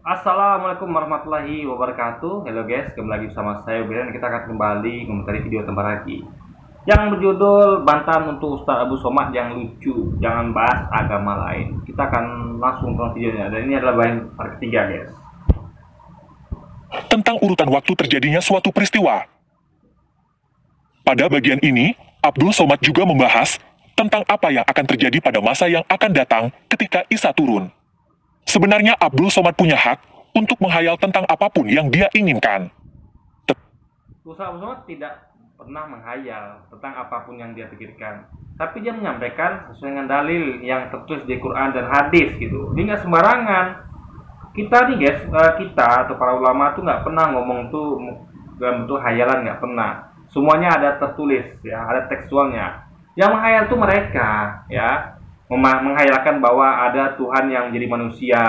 Assalamualaikum warahmatullahi wabarakatuh. Halo guys, kembali lagi bersama saya Uben. Kita akan kembali komentari video tambah lagi yang berjudul bantahan untuk Ustadz Abu Somad yang lucu, jangan bahas agama lain. Kita akan langsung ke videonya, dan ini adalah bagian part ketiga guys. Tentang urutan waktu terjadinya suatu peristiwa. Pada bagian ini, Abdul Somad juga membahas tentang apa yang akan terjadi pada masa yang akan datang ketika Isa turun. Sebenarnya Abdul Somad punya hak untuk menghayal tentang apapun yang dia inginkan. Ustadz Abu Somad tidak pernah menghayal tentang apapun yang dia pikirkan, tapi dia menyampaikan sesuai dengan dalil yang tertulis di Quran dan hadis gitu. Dia nggak sembarangan. Kita nih guys, kita atau para ulama tuh nggak pernah ngomong tuh dalam bentuk hayalan, nggak pernah. Semuanya ada tertulis ya, ada tekstualnya. Yang menghayal tuh mereka ya, menghayalkan bahwa ada Tuhan yang menjadi manusia,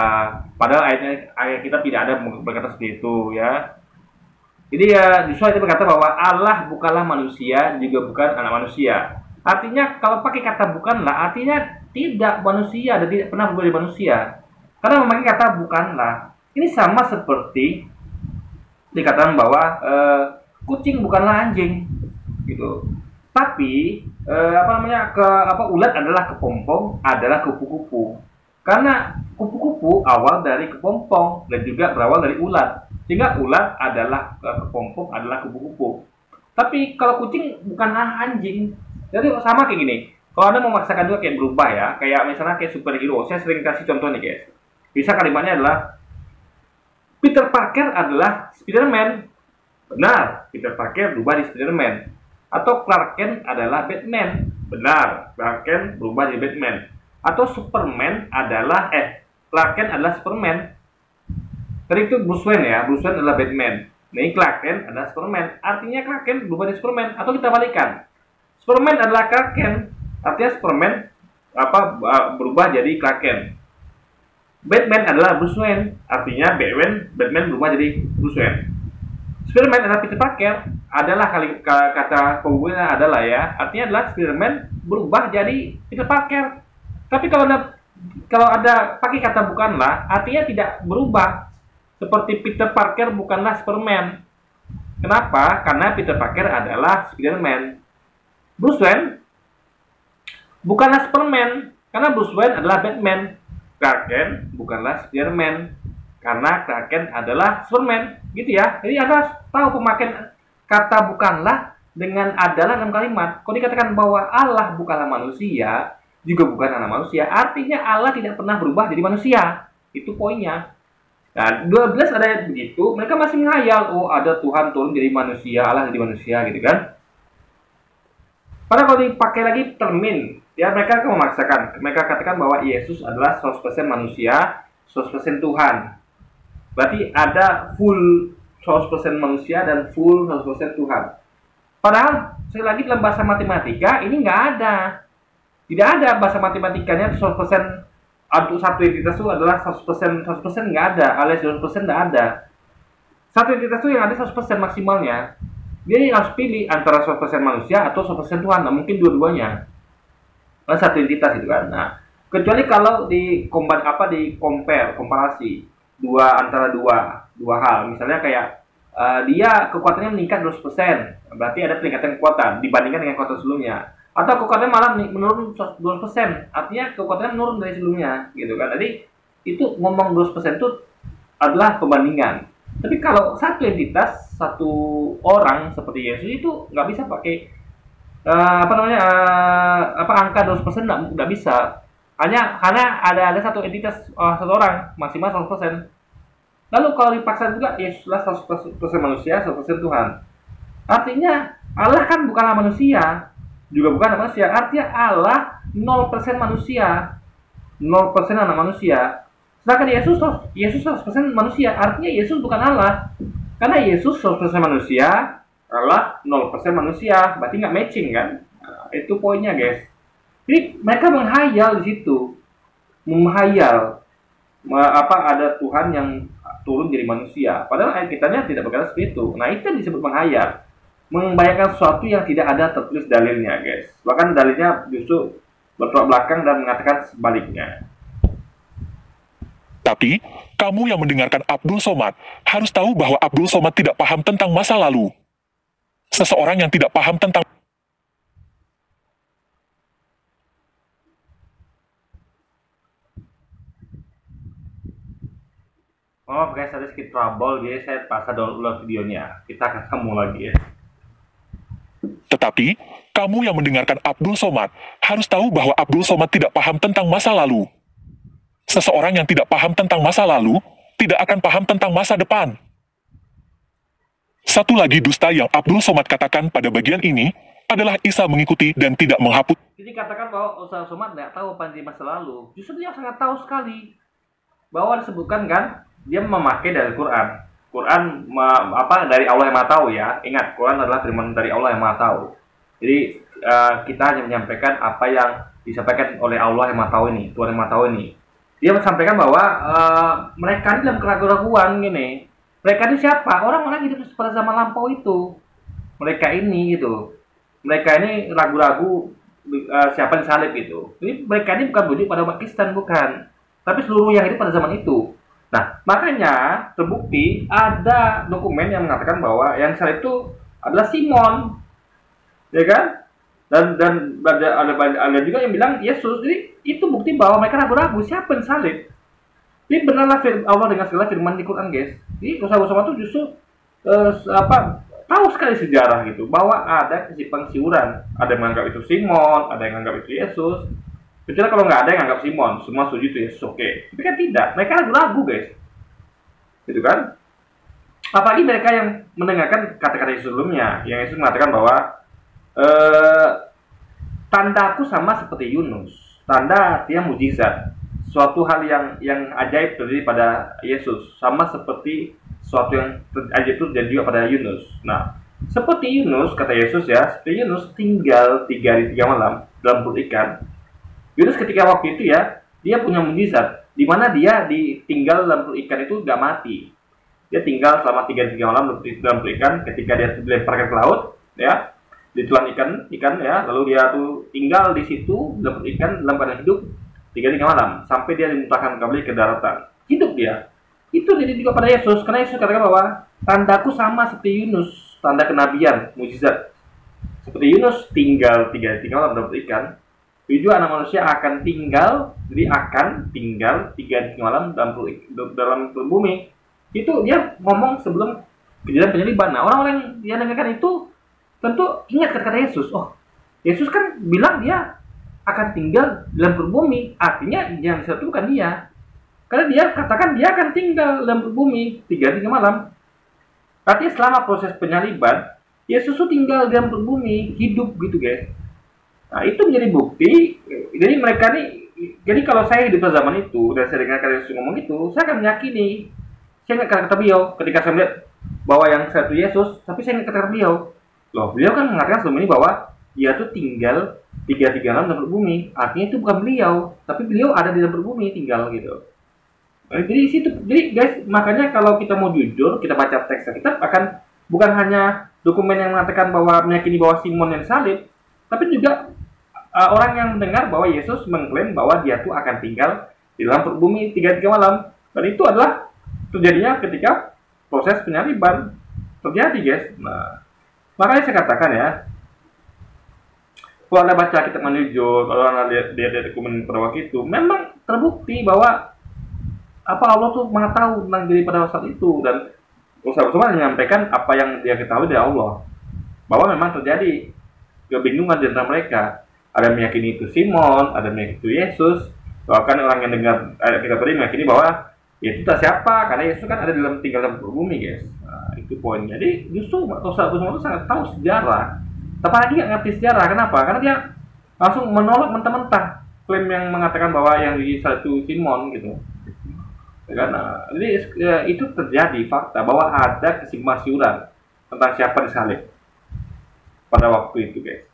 padahal ayat kita tidak ada berkata seperti itu ya. Jadi ya justru itu berkata bahwa Allah bukanlah manusia, juga bukan anak manusia. Artinya kalau pakai kata bukanlah, artinya tidak manusia dan tidak pernah menjadi manusia. Karena memakai kata bukanlah, ini sama seperti dikatakan bahwa kucing bukanlah anjing, gitu. Tapi ulat adalah kepompong, adalah kupu-kupu. Karena kupu-kupu awal dari kepompong dan juga berawal dari ulat. Sehingga ulat adalah kepompong, adalah kupu-kupu. Tapi kalau kucing bukanlah anjing. Jadi sama kayak gini. Kalau Anda memaksakan juga kayak berubah ya, kayak misalnya kayak superhero. Saya sering kasih contoh nih guys. Bisa kalimatnya adalah Peter Parker adalah Spider-Man. Benar, Peter Parker berubah di Spider-Man. Atau Clark Kent adalah Batman. Benar, Clark Kent berubah jadi Batman. Atau Superman adalah Clark Kent adalah Superman. Tadi itu Bruce Wayne ya, Bruce Wayne adalah Batman. Nah, ini Clark Kent adalah Superman. Artinya Clark Kent berubah jadi Superman. Atau kita balikan, Superman adalah Clark Kent, artinya Superman berubah jadi Clark Kent. Batman adalah Bruce Wayne, artinya Batman berubah jadi Bruce Wayne. Spider-Man adalah Peter Parker, adalah kata penghubungnya adalah ya, artinya adalah Spider-Man berubah jadi Peter Parker. Tapi kalau ada pakai kata bukanlah, artinya tidak berubah. Seperti Peter Parker bukanlah Superman. Kenapa? Karena Peter Parker adalah Spider-Man. Bruce Wayne bukanlah Superman, karena Bruce Wayne adalah Batman. Clark Kent bukanlah Spider-Man, karena Clark Kent adalah Superman, gitu ya. Jadi Anda tahu pemakaian kata bukanlah dengan adalah dalam kalimat. Kalau dikatakan bahwa Allah bukanlah manusia, juga bukan anak manusia, artinya Allah tidak pernah berubah jadi manusia. Itu poinnya. Nah, 12 ada begitu, mereka masih menghayal, oh ada Tuhan turun jadi manusia, Allah jadi manusia, gitu kan. Padahal kalau dipakai lagi termin, ya mereka akan memaksakan. Mereka katakan bahwa Yesus adalah 100% manusia, 100% Tuhan. Berarti ada full 100% manusia dan full 100% Tuhan. Padahal sekali lagi dalam bahasa matematika ini nggak ada. Tidak ada bahasa matematikanya 100% untuk satu entitas itu adalah 100%, 100% nggak ada, alias 100% nggak ada. Satu entitas itu yang ada 100% maksimalnya. Dia harus pilih antara 100% manusia atau 100% Tuhan. Nah, mungkin dua-duanya. Nah, satu entitas itu kan. Nah, kecuali kalau di komparasi antara dua hal. Misalnya kayak dia kekuatannya meningkat 200%, berarti ada peningkatan kekuatan dibandingkan dengan kekuatan sebelumnya. Atau kekuatannya malah menurun 200%, artinya kekuatannya menurun dari sebelumnya, gitu kan. Jadi itu ngomong 200% itu adalah pembandingan. Tapi kalau satu entitas, satu orang seperti Yesus itu nggak bisa pakai angka 200%, nggak bisa. Hanya ada satu entitas, satu orang maksimal 100%. Lalu kalau dipaksa juga Yesuslah 100% manusia, 100% Tuhan. Artinya Allah kan bukanlah manusia, juga bukan manusia. Artinya Allah 0% manusia, 0% anak manusia. Sedangkan Yesus 100% manusia, artinya Yesus bukan Allah. Karena Yesus 100% manusia, Allah 0% manusia, berarti nggak matching kan? Nah, itu poinnya guys. Jadi mereka menghayal di situ, menghayal ada Tuhan yang turun jadi manusia. Padahal ayat kitanya tidak berkata seperti itu. Nah, itu yang disebut menghayal, membayangkan sesuatu yang tidak ada tertulis dalilnya guys. Bahkan dalilnya justru bertolak belakang dan mengatakan sebaliknya. Tetapi, kamu yang mendengarkan Abdul Somad harus tahu bahwa Abdul Somad tidak paham tentang masa lalu. Seseorang yang tidak paham tentang Oh guys, ada sedikit trouble, jadi saya paksa download videonya. Kita akan ketemu lagi ya. Tetapi, kamu yang mendengarkan Abdul Somad harus tahu bahwa Abdul Somad tidak paham tentang masa lalu. Seseorang yang tidak paham tentang masa lalu tidak akan paham tentang masa depan. Satu lagi dusta yang Abdul Somad katakan pada bagian ini adalah Isa mengikuti dan tidak menghapus. Jadi katakan bahwa Ustaz Somad nggak tahu apa di masa lalu. Justru dia sangat tahu sekali. Bahwa disebutkan kan, dia memakai dari Quran. Dari Allah yang Maha Tahu ya. Ingat, Quran adalah firman dari Allah yang Maha Tahu. Jadi kita hanya menyampaikan apa yang disampaikan oleh Allah yang Maha Tahu ini, Tuhan yang Maha Tahu ini. Dia menyampaikan bahwa mereka ini dalam keraguan-keraguan gini. Mereka ini siapa? Orang-orang hidup pada zaman lampau itu. Mereka ini gitu. Mereka ini ragu-ragu siapa yang salib itu. Jadi mereka ini bukan bujuk pada umat Kristen, bukan. Tapi seluruh yang hidup pada zaman itu. Nah, makanya terbukti ada dokumen yang mengatakan bahwa yang salib itu adalah Simon, ya kan? Dan ada juga yang bilang Yesus. Jadi itu bukti bahwa mereka ragu-ragu siapa yang salib. Jadi benarlah Allah dengan segala firman di Quran, guys. Jadi Rasulullah itu justru tahu sekali sejarah gitu bahwa ada kesimpang siuran. Ada yang menganggap itu Simon, ada yang menganggap itu Yesus. Kecuali kalau nggak ada yang anggap Simon, semua setuju itu Yesus, oke. Tapi kan tidak, mereka ragu-ragu guys, gitu kan? Apalagi mereka yang mendengarkan kata-kata Yesus sebelumnya, yang Yesus mengatakan bahwa tandaku sama seperti Yunus, tanda artinya mujizat, suatu hal yang ajaib terjadi pada Yesus, sama seperti suatu yang ajaib itu terjadi juga pada Yunus. Nah, seperti Yunus kata Yesus ya, seperti Yunus tinggal 3 hari 3 malam dalam perut ikan. Yunus ketika waktu itu ya, dia punya mujizat, di mana dia ditinggal dalam perut ikan itu nggak mati. Dia tinggal selama 3 hari 3 malam dalam perut ikan, ketika dia dilemparkan ke laut, ya, ditelan ikan ya, lalu dia tuh tinggal di situ dalam perut ikan dalam keadaan hidup 3 hari 3 malam, sampai dia dimuntahkan kembali ke daratan. Hidup dia. Itu jadi juga pada Yesus, karena Yesus katakan bahwa tandaku sama seperti Yunus, tanda kenabian, mujizat. Seperti Yunus tinggal 3 hari 3 malam dalam perut ikan. Tujuh anak manusia akan tinggal, jadi akan tinggal 3 hari 3 malam dalam bumi. Itu dia ngomong sebelum kejadian penyaliban. Nah, orang-orang yang dengarkan itu tentu ingat kata-kata Yesus. Oh, Yesus kan bilang dia akan tinggal dalam bumi. Artinya yang satu bukan dia. Karena dia katakan dia akan tinggal dalam bumi 3 hari 3 malam. Artinya selama proses penyaliban, Yesus itu tinggal dalam bumi, hidup gitu guys. Nah, itu menjadi bukti. Jadi mereka nih, jadi kalau saya hidup pada zaman itu dan saya dengar Yesus ngomong itu, saya akan meyakini. Saya ingat kata beliau ketika saya melihat bahwa yang satu Yesus, tapi saya ingat kata beliau. Loh, beliau kan mengatakan sebelum ini bahwa dia tuh tinggal 3 malam dalam bumi. Artinya itu bukan beliau, tapi beliau ada di dalam bumi tinggal gitu. Nah, jadi situ, jadi guys, makanya kalau kita mau jujur, kita baca teks kita akan bukan hanya dokumen yang mengatakan bahwa meyakini bahwa Simon yang salib, tapi juga orang yang mendengar bahwa Yesus mengklaim bahwa dia tuh akan tinggal di dalam perut bumi 3 hari 3 malam. Dan itu adalah terjadinya ketika proses penyaliban terjadi guys. Nah, makanya saya katakan ya, kalau Anda baca kitab manujud, kalau Anda lihat dokumen pada waktu itu, memang terbukti bahwa apa Allah tuh Maha tahu tentang diri pada saat itu. Dan Ustaz menyampaikan apa yang dia ketahui dari Allah, bahwa memang terjadi kebingungan di antara mereka. Ada yang meyakini itu Simon, ada yang meyakini itu Yesus. Bahkan orang yang dengar kita tadi meyakini bahwa Yesus tak siapa, karena Yesus kan ada tinggal dalam bumi guys. Nah, itu poinnya. Jadi justru Ustaz itu sangat tahu sejarah. Apalagi nggak ngerti sejarah. Kenapa? Karena dia langsung menolak mentah-mentah klaim yang mengatakan bahwa yang di satu Simon gitu. Karena jadi itu terjadi fakta bahwa ada kesimpang siuran tentang siapa disalib pada waktu itu guys.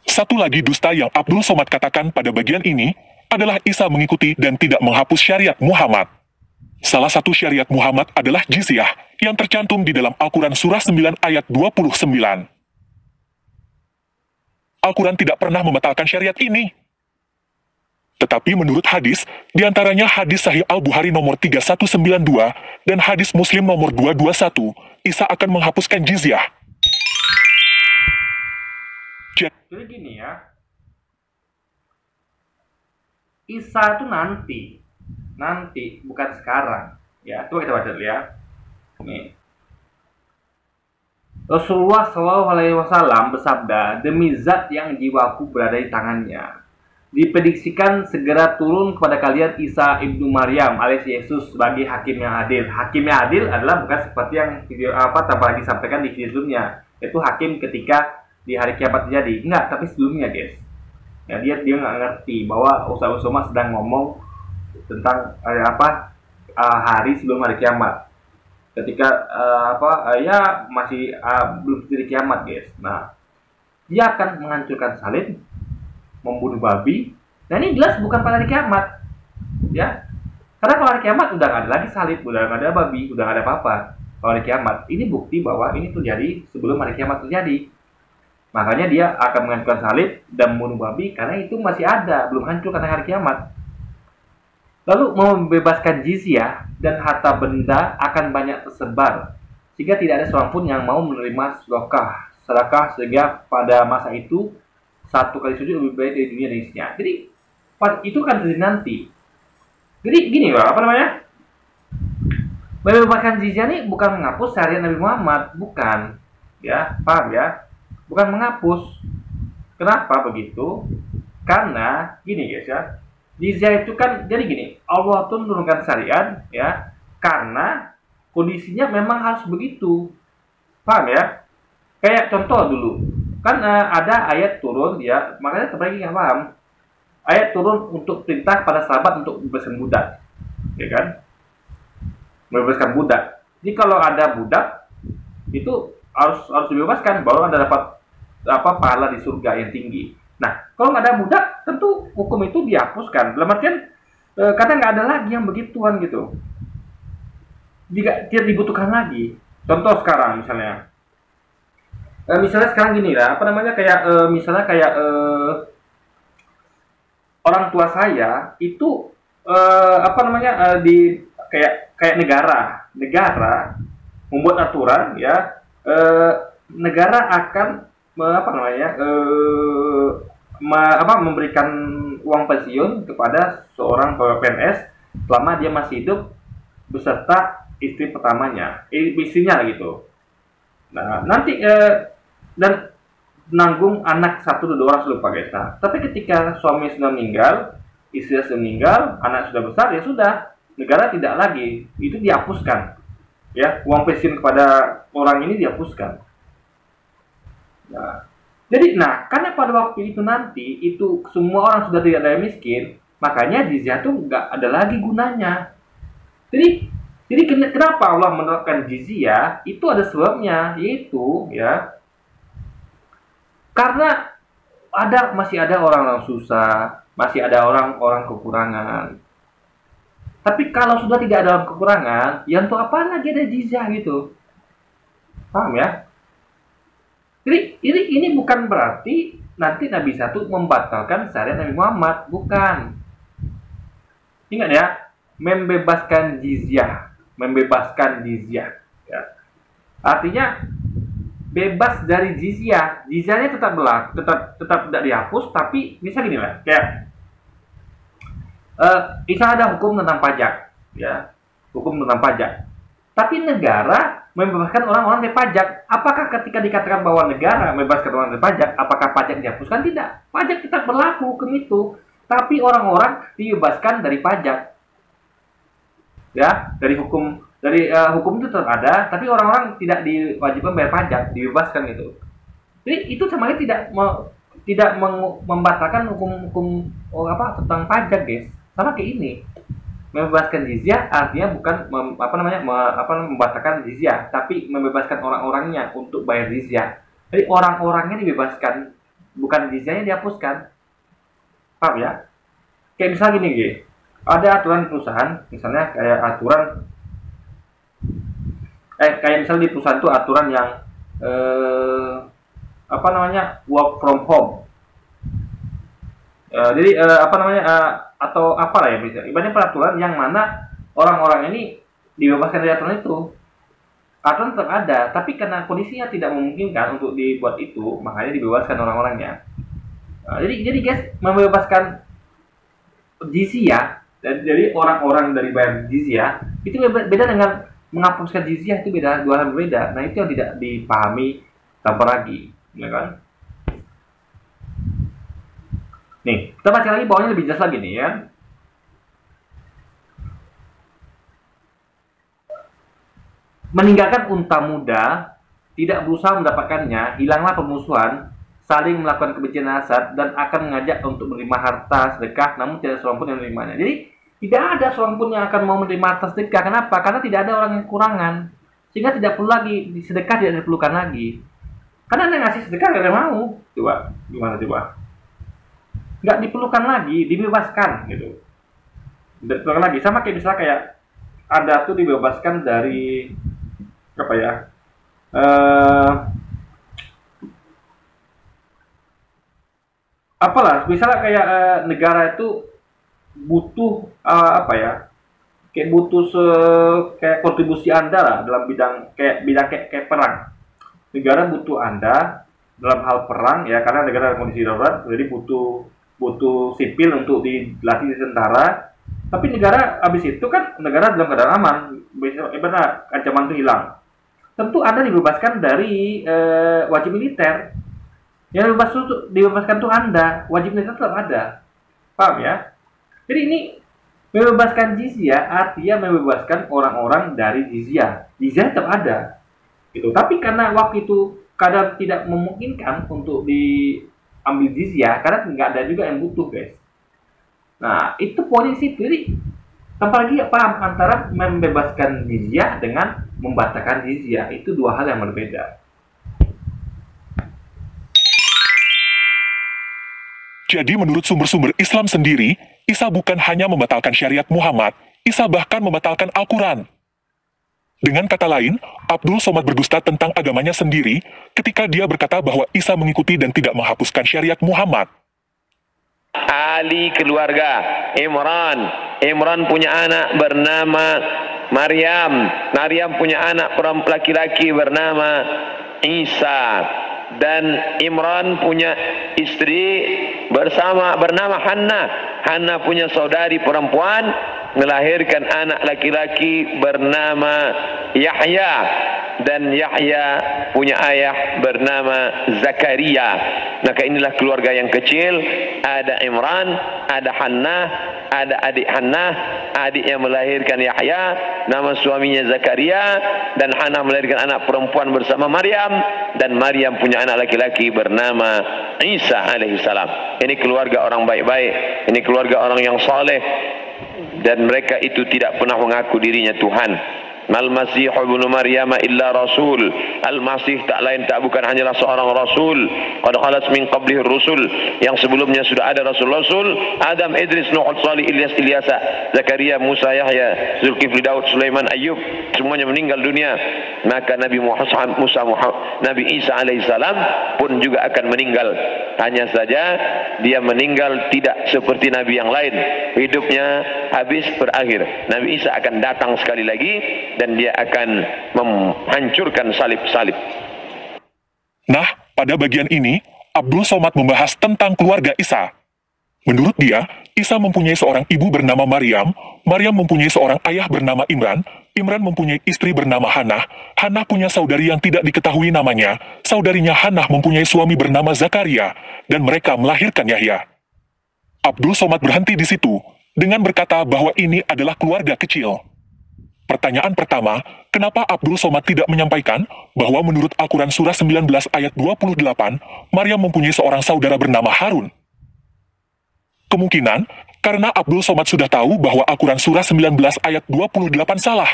Satu lagi dusta yang Abdul Somad katakan pada bagian ini adalah Isa mengikuti dan tidak menghapus syariat Muhammad. Salah satu syariat Muhammad adalah jizyah yang tercantum di dalam Al-Quran Surah 9 ayat 29. Al-Quran tidak pernah membatalkan syariat ini. Tetapi menurut hadis, diantaranya hadis Sahih Al-Bukhari nomor 3192 dan hadis Muslim nomor 221, Isa akan menghapuskan jizyah. Jadi gini ya, Isa itu nanti bukan sekarang. Ya, coba kita baca dulu ya. Nih. Rasulullah SAW bersabda, demi zat yang jiwaku berada di tangannya, diprediksikan segera turun kepada kalian Isa ibnu Maryam alias Yesus sebagai hakim yang adil. Hakim yang adil adalah bukan seperti yang tanpa disampaikan di video sebelumnya. Itu hakim ketika di hari kiamat terjadi. Enggak, tapi sebelumnya guys. Ya, dia nggak ngerti bahwa Ustaz Usoma sedang ngomong tentang hari sebelum hari kiamat. Ketika ya masih belum terjadi kiamat guys. Nah, dia akan menghancurkan salib, membunuh babi. Nah, ini jelas bukan pada hari kiamat, ya. Karena kalau hari kiamat udah nggak ada lagi salib, udah nggak ada babi, udah nggak ada apa-apa. Kalau hari kiamat, ini bukti bahwa ini terjadi sebelum hari kiamat terjadi. Makanya dia akan menghancurkan salib dan membunuh babi karena itu masih ada, belum hancur karena hari kiamat. Lalu membebaskan jizyah dan harta benda akan banyak tersebar, sehingga tidak ada seorang pun yang mau menerima sedekah sehingga pada masa itu satu kali sujud lebih baik dari dunia dan isinya. Jadi itu kan terjadi nanti. Jadi gini Pak, membebaskan jizyah ini bukan menghapus syariat Nabi Muhammad, bukan. Ya, paham ya? Bukan menghapus. Kenapa begitu? Karena gini guys ya, jizyah itu kan jadi gini, Allah tuh menurunkan syariat ya karena kondisinya memang harus begitu. Paham ya? Kayak contoh dulu. Kan ada ayat turun ya, makanya terbaik nggak paham. Ayat turun untuk perintah pada sahabat untuk membebaskan budak. Ya kan? Membebaskan budak. Jadi kalau ada budak itu harus dibebaskan baru Anda dapat pahala di surga yang tinggi. Nah, kalau nggak ada budak, tentu hukum itu dihapuskan. Dalam artian kadang nggak ada lagi yang begituan gitu. Tidak dibutuhkan lagi. Contoh sekarang misalnya sekarang gini lah, misalnya kayak orang tua saya itu di kayak negara membuat aturan ya, negara akan memberikan uang pensiun kepada seorang PNS selama dia masih hidup beserta istri pertamanya, istrinya gitu. Nah, nanti dan nanggung anak 1-2 orang sudah lupa guys. Nah, tapi ketika suami sudah meninggal, istri sudah meninggal, anak sudah besar, ya sudah, negara tidak lagi, itu dihapuskan. Ya, uang pensiun kepada orang ini dihapuskan. Nah, jadi karena pada waktu itu nanti itu semua orang sudah tidak ada yang miskin, makanya jizyah itu nggak ada lagi gunanya. Jadi kenapa Allah menerapkan jizyah? Itu ada sebabnya, yaitu ya karena masih ada orang-orang susah, masih ada orang-orang kekurangan. Tapi kalau sudah tidak ada orang kekurangan, ya untuk apa lagi ada jizyah gitu? Paham ya? Jadi ini bukan berarti nanti Nabi satu membatalkan syariat Nabi Muhammad, bukan. Ingat ya, membebaskan jizyah. Ya. Artinya bebas dari jizyah. Jizyahnya tetap tidak dihapus, tapi misal gini lah, kayak misal ada hukum tentang pajak, ya, hukum tentang pajak. Tapi negara membebaskan orang-orang dari pajak. Apakah ketika dikatakan bahwa negara membebaskan orang dari pajak, apakah pajak dihapuskan? Tidak. Pajak tetap berlaku hukum itu, tapi orang-orang dibebaskan dari pajak. Ya, hukum itu tetap ada, tapi orang-orang tidak diwajibkan bayar pajak, dibebaskan gitu. Jadi itu sama tidak membatalkan hukum tentang pajak, guys. Sama kayak ini. Membebaskan jizyah artinya bukan membatalkan jizyah, tapi membebaskan orang-orangnya untuk bayar jizyah. Jadi orang-orangnya dibebaskan, bukan jizyahnya dihapuskan. Paham ya? Kayak misalnya gini, ada aturan perusahaan, misalnya kayak aturan misalnya di perusahaan itu aturan yang work from home. Jadi apa namanya atau apalah ya bisa ibaratnya peraturan yang mana orang-orang ini dibebaskan dari aturan itu. Aturan tetap ada, tapi karena kondisinya tidak memungkinkan untuk dibuat itu, makanya dibebaskan orang-orangnya. Jadi guys, membebaskan jizyah, jadi orang-orang dari bayar jizyah itu beda dengan menghapuskan jizyah, itu beda, dua hal berbeda. Nah itu yang tidak dipahami tanpa lagi, ya kan? Nih, kita baca lagi bawahnya lebih jelas lagi nih ya. Meninggalkan unta muda, tidak berusaha mendapatkannya, hilanglah permusuhan, saling melakukan kebencian hasad, dan akan mengajak untuk menerima harta sedekah, namun tidak seorang pun yang menerimanya. Jadi, tidak ada seorang pun yang akan mau menerima harta sedekah. Kenapa? Karena tidak ada orang yang kekurangan. Sehingga tidak perlu lagi, sedekah tidak diperlukan lagi. Karena yang ngasih sedekah tidak mau. Coba, gimana coba? Nggak diperlukan lagi, dibebaskan gitu. Tidak diperlukan lagi. Sama kayak misalnya kayak ada tuh dibebaskan dari apa ya apalah misalnya kayak negara itu butuh apa ya kayak butuh kayak kontribusi Anda lah dalam bidang kayak perang. Negara butuh Anda dalam hal perang ya karena negara dalam kondisi darurat jadi butuh sipil untuk dilatih di tentara. Tapi negara habis itu kan negara dalam keadaan aman, benar ancaman itu hilang. Tentu Anda dibebaskan dari wajib militer. Yang dibebaskan tuh Anda, wajib militer tetap ada. Paham ya? Jadi ini membebaskan jizyah artinya membebaskan orang-orang dari jizyah. Jizyah tetap ada. Gitu. Tapi karena waktu itu kadang tidak memungkinkan untuk diambil jizyah karena nggak ada juga yang butuh, guys. Nah, itu poin situ. Jadi tanpa lagi paham antara membebaskan jizyah dengan membatalkan jizyah itu dua hal yang berbeda. Jadi menurut sumber-sumber Islam sendiri, Isa bukan hanya membatalkan syariat Muhammad, Isa bahkan membatalkan Al-Quran. Dengan kata lain, Abdul Somad berdusta tentang agamanya sendiri ketika dia berkata bahwa Isa mengikuti dan tidak menghapuskan syariat Muhammad. Ali keluarga Imran punya anak bernama Maryam punya anak laki-laki bernama Isa, dan Imran punya istri bernama Hannah punya saudari perempuan melahirkan anak laki-laki bernama Yahya, dan Yahya punya ayah bernama Zakaria. Maka inilah keluarga yang kecil, ada Imran, ada Hannah, ada adik Hannah, adik yang melahirkan Yahya, nama suaminya Zakaria, dan Hannah melahirkan anak perempuan bersama Maryam, dan Maryam punya anak laki-laki bernama Isa alaihissalam. Ini keluarga orang baik-baik, ini keluarga orang yang saleh, dan mereka itu tidak pernah mengaku dirinya Tuhan. Al-Masih ibnu Maryam illa rasul. Al-Masih tak lain tak bukan hanyalah seorang rasul. Qad khalat min qablihi rusul, yang sebelumnya sudah ada rasul-rasul, Adam, Idris, Nuh, Salih, Ilyas, Zakaria, Musa, Yahya, Zulkifli, Daud, Sulaiman, Ayub, semuanya meninggal dunia. Maka Nabi Nabi Isa alaihissalam pun juga akan meninggal. Hanya saja dia meninggal tidak seperti nabi yang lain, hidupnya habis berakhir. Nabi Isa akan datang sekali lagi dan dia akan menghancurkan salib-salib. Nah, pada bagian ini, Abdul Somad membahas tentang keluarga Isa. Menurut dia, Isa mempunyai seorang ibu bernama Maryam, Maryam mempunyai seorang ayah bernama Imran, Imran mempunyai istri bernama Hannah, Hannah punya saudari yang tidak diketahui namanya, saudarinya Hannah mempunyai suami bernama Zakaria, dan mereka melahirkan Yahya. Abdul Somad berhenti di situ, dengan berkata bahwa ini adalah keluarga kecil. Pertanyaan pertama, kenapa Abdul Somad tidak menyampaikan bahwa menurut Al-Quran Surah 19 ayat 28, Maryam mempunyai seorang saudara bernama Harun? Kemungkinan, karena Abdul Somad sudah tahu bahwa Al-Quran Surah 19 ayat 28 salah.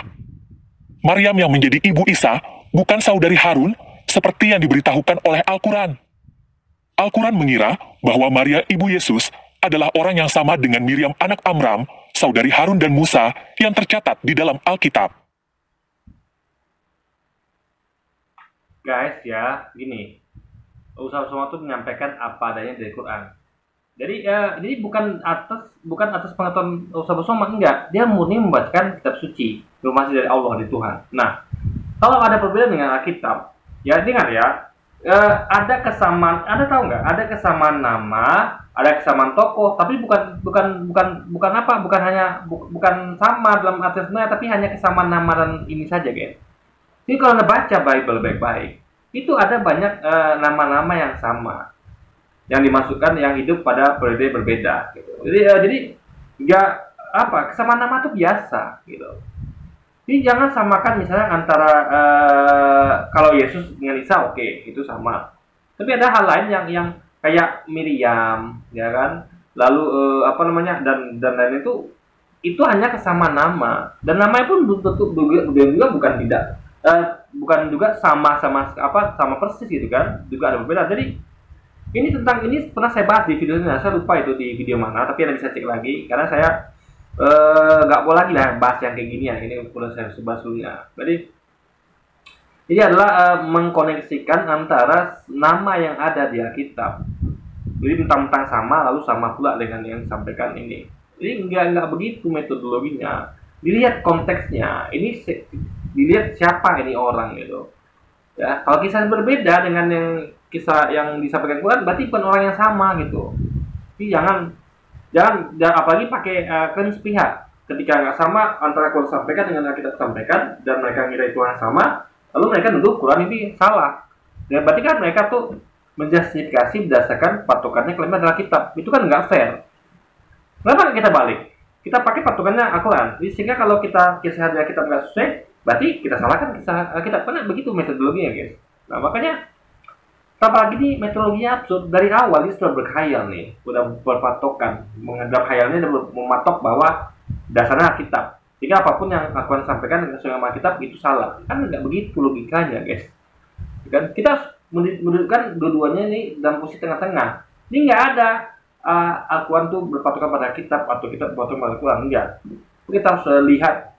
Maryam yang menjadi ibu Isa bukan saudari Harun seperti yang diberitahukan oleh Al-Quran. Al-Quran mengira bahwa Maria ibu Yesus adalah orang yang sama dengan Miriam anak Amram, saudari Harun dan Musa yang tercatat di dalam Alkitab. Guys ya, gini. Ustaz Somad itu menyampaikan apa adanya dari Quran. Jadi bukan atas pengetahuan Ustaz Somad, enggak. Dia murni membacakan kitab suci, informasi dari Allah, dari Tuhan. Nah, kalau ada perbedaan dengan Alkitab, ya dengar ya, ada kesamaan, Anda tahu nggak? Ada kesamaan nama, ada kesamaan tokoh, tapi bukan sama dalam arti sebenarnya, tapi hanya kesamaan nama dan ini saja, guys. Jadi kalau Anda baca Bible baik-baik, itu ada banyak nama-nama yang sama, yang dimasukkan yang hidup pada periode berbeda gitu. Jadi nggak kesamaan nama itu biasa gitu. Jadi jangan samakan misalnya antara kalau Yesus dengan Isa, oke, itu sama. Tapi ada hal lain yang kayak Miriam, ya kan? Lalu dan lain itu hanya kesamaan nama, dan namanya pun juga bukan juga sama persis gitu kan? Juga ada berbeda. Jadi ini pernah saya bahas di videonya, saya lupa itu di video mana, tapi Anda bisa cek lagi karena saya nggak boleh lagi lah bahas yang kayak gini ya. Ini udah saya bahas dulunya. Jadi ini adalah mengkoneksikan antara nama yang ada di Alkitab. Jadi mentang-mentang sama lalu sama pula dengan yang disampaikan ini. Jadi nggak begitu metodologinya. Dilihat konteksnya. Ini dilihat siapa ini orang gitu. Ya, kalau kisah berbeda dengan yang kisah yang disampaikan Quran, berarti bukan orang yang sama gitu. Jadi jangan apalagi pakai keris pihak. Ketika nggak sama antara Quran sampaikan dengan yang kita sampaikan dan mereka ngira itu yang sama, lalu mereka nuduh Quran ini salah. Ya, berarti kan mereka tuh menjustifikasi berdasarkan patokannya kalimat dalam kitab. Itu kan nggak fair. Kenapa kita balik? Kita pakai patokannya Al-Quran. Sehingga kalau kisah dari kitab nggak sesuai, berarti kita salahkan kisah kitab. Karena begitu metodologinya, guys. Nah, makanya apalagi ini metodologinya absurd. Dari awal dia sudah berkhayal nih, sudah berpatokan, menghadap khayalnya dan mematok bahwa dasarnya kitab. Sehingga apapun yang Al-Quran sampaikan dengan sesuai sama kitab itu salah. Kan nggak begitu logikanya, guys. Dan kita menunjukkan dua-duanya ini dalam posisi tengah-tengah. Ini nggak ada Al-Quran tuh berpatokan pada kitab atau kitab berpatokan pada Al-Quran, enggak. Kita harus lihat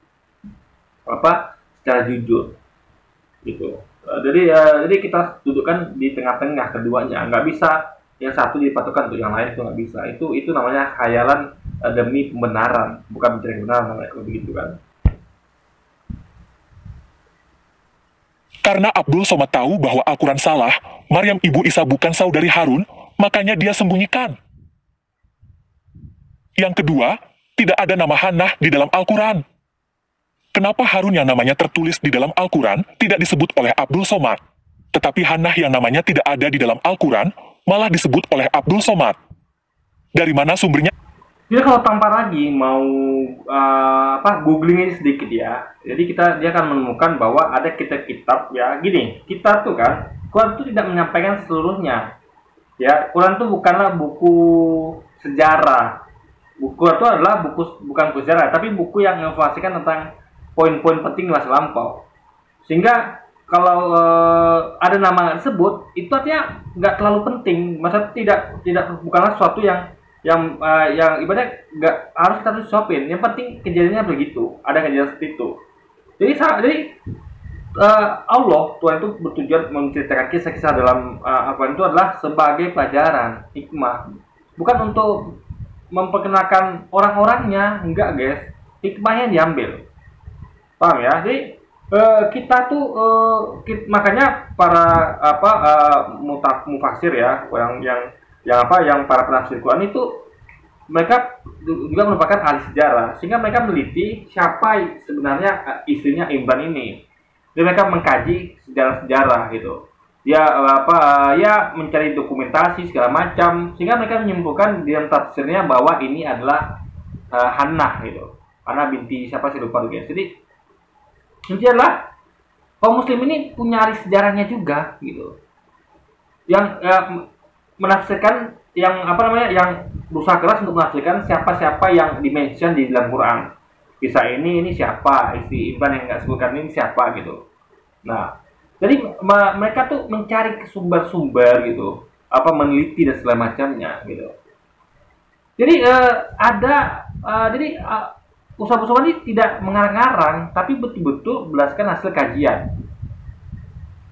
secara jujur gitu. Jadi kita dudukkan di tengah-tengah keduanya, nggak bisa yang satu dipatokan untuk yang lain, itu nggak bisa. Itu namanya khayalan demi pembenaran, bukan mencari kebenaran, namanya begitu kan. Karena Abdul Somad tahu bahwa Al-Quran salah, Maryam ibu Isa bukan saudari Harun, makanya dia sembunyikan. Yang kedua, tidak ada nama Hannah di dalam Al-Quran. Kenapa Harun yang namanya tertulis di dalam Al-Quran tidak disebut oleh Abdul Somad, tetapi Hannah yang namanya tidak ada di dalam Al-Quran malah disebut oleh Abdul Somad? Dari mana sumbernya? Jadi kalau tanpa lagi mau googling ini sedikit ya. Jadi dia akan menemukan bahwa ada kitab ya gini. Kita tuh kan Quran itu tidak menyampaikan seluruhnya. Ya, Quran itu bukanlah buku sejarah. Buku itu adalah bukan buku sejarah, tapi buku yang menginformasikan tentang poin-poin penting masa lampau. Sehingga kalau ada nama disebut, itu artinya nggak terlalu penting. Maksudnya bukanlah sesuatu yang ibaratnya nggak harus kita tuh suapin. Yang penting kejadiannya begitu, ada kejadian seperti itu. Jadi Allah Tuhan itu bertujuan menceritakan kisah-kisah dalam Al-Quran itu adalah sebagai pelajaran hikmah, bukan untuk memperkenalkan orang-orangnya, enggak guys. Hikmahnya diambil, paham ya? Jadi kita tuh makanya para mufasir ya, yang para penafsir Quran itu mereka juga merupakan ahli sejarah, sehingga mereka meneliti siapa sebenarnya istrinya Imran ini. Jadi mereka mengkaji sejarah-sejarah gitu. Ya mencari dokumentasi segala macam, sehingga mereka menyimpulkan di dalam tafsirnya bahwa ini adalah Hannah gitu. Hannah binti siapa sih lupa guys. Jadi intinya adalah kaum muslim ini punya ahli sejarahnya juga gitu. Yang menafsirkan yang berusaha keras untuk menafsirkan siapa-siapa yang dimention di dalam Quran. Kisah ini siapa, istri Imran yang nggak sebutkan ini siapa gitu. Nah, jadi mereka tuh mencari sumber-sumber gitu, meneliti dan segala macamnya gitu. Jadi usaha-usaha ini tidak mengarang-arang, tapi betul-betul berdasarkan hasil kajian.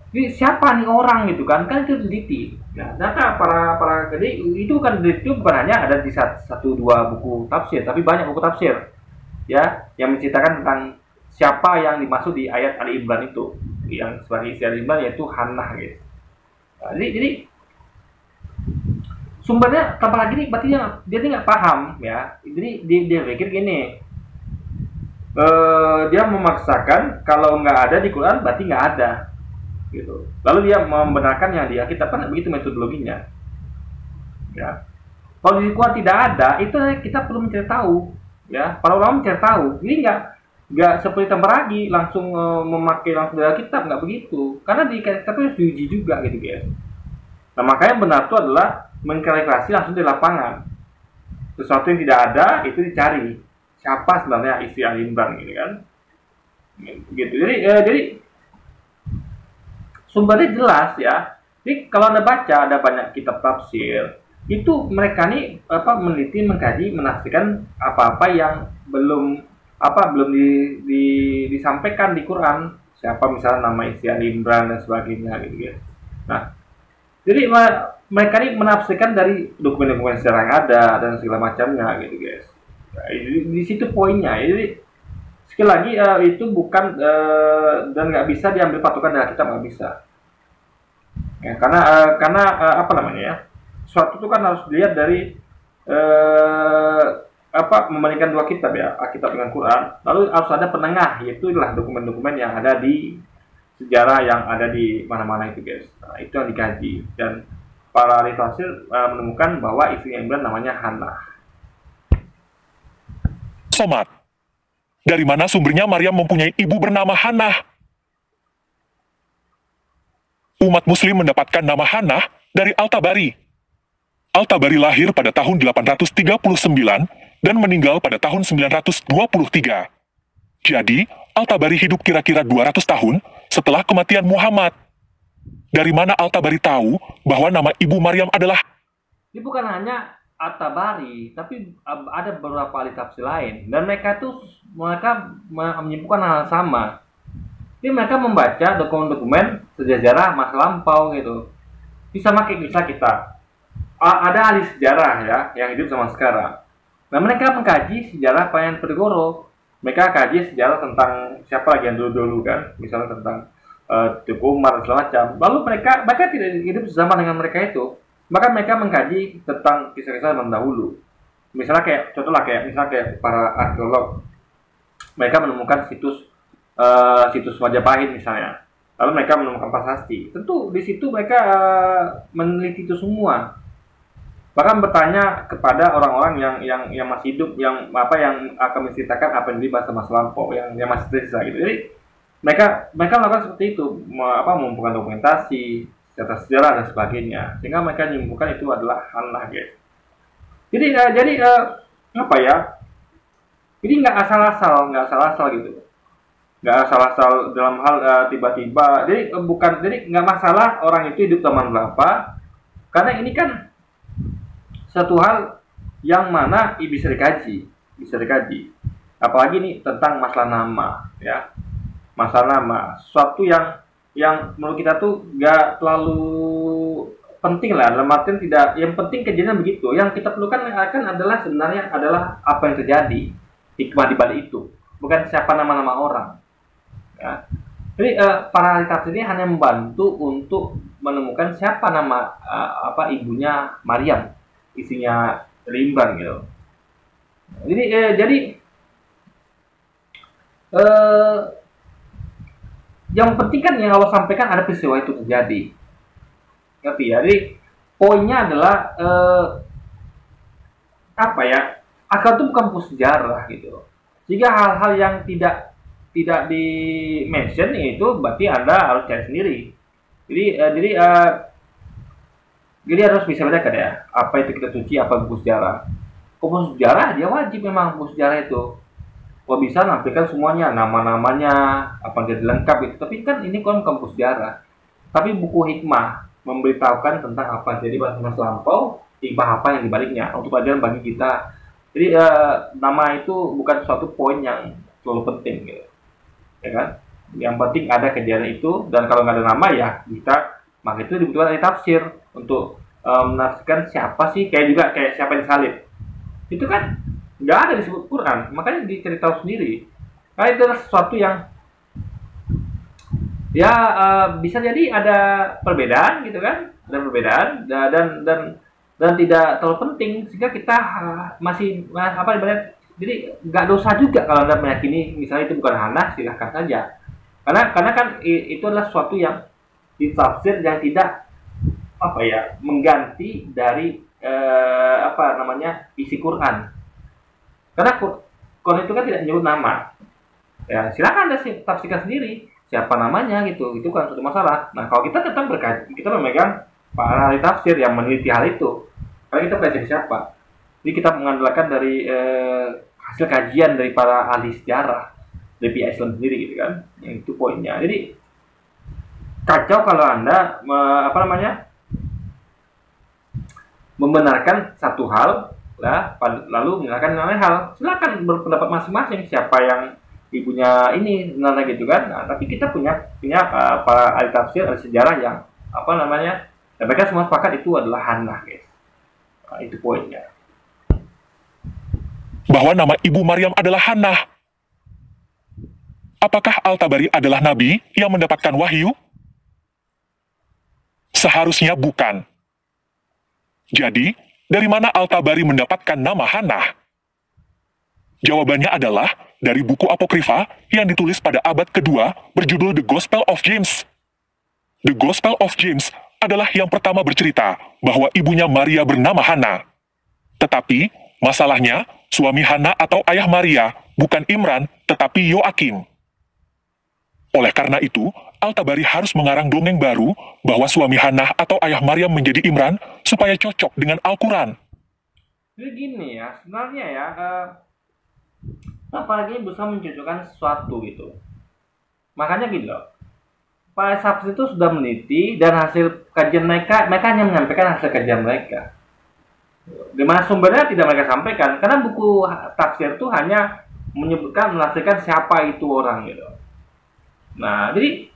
Jadi siapa nih orang gitu kan? Kan itu teliti. Nah, ternyata para jadi itu kan itu bukan hanya ada di satu dua buku tafsir, tapi banyak buku tafsir ya yang menceritakan tentang siapa yang dimaksud di ayat Ali Imran itu, yang sebagai isi Ali Imran yaitu Hannah guys. Nah, jadi sumbernya tanpa lagi nih berarti dia nggak paham ya. Jadi dia pikir gini, dia memaksakan kalau nggak ada di Quran berarti nggak ada gitu. Lalu dia membenarkan yang di Alkitab, kan begitu metodologinya. Ya. Kalau di Quran tidak ada, itu kita perlu mencari tahu. Ya, para ulama mencari tahu. Ini nggak seperti Tabaragi langsung memakai langsung dari Alkitab, nggak begitu. Karena di Alkitab itu harus diuji juga gitu guys. Nah makanya benar itu adalah mengklarifikasi langsung di lapangan. Sesuatu yang tidak ada itu dicari. Siapa sebenarnya isi Ali Imran gitu kan? Gitu. Jadi sumbernya jelas ya. Jadi kalau Anda baca ada banyak kitab tafsir, itu mereka nih meneliti, mengkaji, menafsirkan apa-apa yang belum disampaikan di Quran. Siapa misalnya nama isi Ali Imran dan sebagainya gitu ya. Nah, jadi mereka ini menafsirkan dari dokumen-dokumen sejarah yang ada dan segala macamnya gitu guys. Nah, di situ poinnya. Jadi sekali lagi itu bukan dan nggak bisa diambil patokan dari kita, nggak bisa ya, karena apa namanya ya, suatu itu kan harus dilihat dari membandingkan dua kitab ya, Alkitab dengan Quran, lalu harus ada penengah, yaitu adalah dokumen-dokumen yang ada di sejarah yang ada di mana-mana itu guys. Nah, itu yang dikaji dan para ahli tafsir menemukan bahwa isi Imran namanya Hannah. Somat, dari mana sumbernya Maryam mempunyai ibu bernama Hannah? Umat muslim mendapatkan nama Hannah dari Al-Tabari. Al-Tabari lahir pada tahun 839 dan meninggal pada tahun 923. Jadi, Al-Tabari hidup kira-kira 200 tahun setelah kematian Muhammad. Dari mana Al-Tabari tahu bahwa nama ibu Maryam adalah... Ini bukan hanya At-Tabari, tapi ada beberapa ahli tafsir lain, dan mereka menyimpulkan hal sama. Jadi mereka membaca dokumen-dokumen sejarah masa lampau gitu. Bisa kita ada ahli sejarah ya yang hidup sama sekarang. Nah mereka mengkaji sejarah Payan Pedegoro. Mereka kaji sejarah tentang siapa lagi yang dulu kan, misalnya tentang Teguh Umar dan segala macam. Lalu mereka tidak hidup sezaman dengan mereka itu. Maka mereka mengkaji tentang kisah-kisah zaman dahulu. Misalnya kayak para arkeolog, mereka menemukan situs Majapahit misalnya. Lalu mereka menemukan prasasti. Tentu di situ mereka meneliti itu semua. Bahkan bertanya kepada orang-orang yang masih hidup, yang akan menceritakan apa yang dibahas masa lampau, yang masih tersisa gitu. Jadi mereka melakukan seperti itu, mengumpulkan dokumentasi, sejarah dan sebagainya, sehingga mereka menyimpulkan itu adalah Hannah guys. Jadi ini nggak asal-asal gitu, nggak asal-asal dalam hal tiba-tiba. Jadi nggak masalah orang itu hidup zaman berapa, karena ini kan satu hal yang mana bisa dikaji. Apalagi nih tentang masalah nama ya, masalah nama, suatu yang menurut kita tuh nggak terlalu penting lah, dalam artian tidak, yang penting kejadian begitu. Yang kita perlukan adalah sebenarnya apa yang terjadi, hikmah di balik itu, bukan siapa nama-nama orang. Ya. Jadi para ahli tafsir ini hanya membantu untuk menemukan siapa nama ibunya Maryam, isinya Imran gitu. Jadi yang penting kan yang Allah sampaikan ada peristiwa itu terjadi. Ngerti ya? Jadi poinnya adalah akal itu bukan buku sejarah gitu. Jika hal-hal yang tidak di mention itu berarti Anda harus cari sendiri. Jadi harus bisa bedakan ya, apa itu kitab suci, apa buku sejarah. Buku sejarah dia wajib memang buku sejarah itu. Kalau bisa nampilkan semuanya, nama-namanya, apa jadi lengkap itu. Tapi kan ini bukan buku sejarah, tapi buku hikmah, memberitahukan tentang apa jadi masa lampau, hikmah apa yang dibaliknya untuk pelajaran bagi kita. Jadi nama itu bukan suatu poin yang terlalu penting gitu. Ya kan? Yang penting ada kejadian itu, dan kalau nggak ada nama ya kita, maka itu dibutuhkan ahli tafsir untuk menafsirkan siapa sih, kayak juga kayak siapa yang salib. Itu kan nggak ada disebut Quran, makanya dicari tahu sendiri. Karena itu adalah sesuatu yang ya bisa jadi ada perbedaan gitu kan, ada perbedaan dan tidak terlalu penting sehingga kita masih apa ibarat, jadi nggak dosa juga kalau Anda meyakini misalnya itu bukan hana, silahkan saja. Karena kan itu adalah sesuatu yang ditafsir yang tidak apa ya, mengganti dari apa namanya, isi Quran. Karena Quran itu kan tidak menyebut nama. Ya, silakan Anda tafsirkan sendiri siapa namanya gitu. Itu kan suatu masalah. Nah, kalau kita tetap berkaji, kita memegang para ahli tafsir yang meneliti hal itu. Karena kita belajar siapa. Jadi kita mengandalkan dari hasil kajian dari para ahli sejarah dari pihak Islam sendiri gitu kan. Yang itu poinnya. Jadi kacau kalau Anda apa namanya, membenarkan satu hal lah, lalu menyalahkan yang lain hal. Silakan berpendapat masing-masing siapa yang ibunya ini sebenarnya gitu kan. Nah, tapi kita punya para ahli tafsir, ahli sejarah yang apa namanya, dan mereka semua sepakat itu adalah hana, guys. Nah, itu poinnya. Bahwa nama ibu Maryam adalah Hannah. Apakah Al-Tabari adalah nabi yang mendapatkan wahyu? Seharusnya bukan. Jadi, dari mana Al-Tabari mendapatkan nama Hannah? Jawabannya adalah dari buku Apokrifa yang ditulis pada abad kedua berjudul The Gospel of James. The Gospel of James adalah yang pertama bercerita bahwa ibunya Maria bernama Hannah. Tetapi, masalahnya, suami Hannah atau ayah Maria bukan Imran, tetapi Yoakim. Oleh karena itu, Al-Tabari harus mengarang dongeng baru bahwa suami Hannah atau ayah Maryam menjadi Imran supaya cocok dengan Al-Quran. Jadi gini ya, sebenarnya ya, apalagi berusaha mencocokkan sesuatu gitu. Makanya gitu loh, para sahabat itu sudah meneliti dan hasil kajian mereka hanya menyampaikan hasil kajian mereka. Di mana sumbernya tidak mereka sampaikan, karena buku tafsir itu hanya menyebutkan, menafsirkan siapa itu orang gitu. Nah, jadi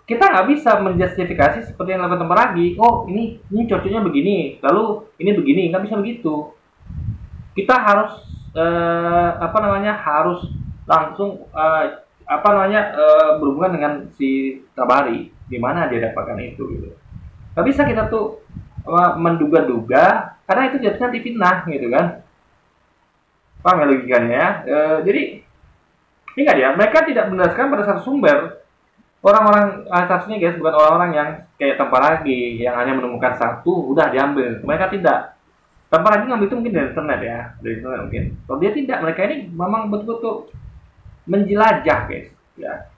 kita nggak bisa menjustifikasi seperti yang dilakukan Tabarani. Oh, ini cocoknya begini, lalu ini begini, nggak bisa begitu. Kita harus apa namanya, harus langsung berhubungan dengan si Tabari, di mana dia dapatkan itu gitu. Nggak bisa kita tuh menduga-duga, karena itu jatuhnya di fitnah gitu kan. Paham ya logikanya ya? Jadi ingat ya, mereka tidak berdasarkan pada satu sumber. Orang-orang asasnya guys, bukan orang-orang yang kayak Tabarani yang hanya menemukan satu udah diambil. Mereka tidak. Tabarani ngambil itu mungkin dari internet ya, dari internet mungkin. Kalau dia tidak, mereka ini memang betul-betul menjelajah guys, ya.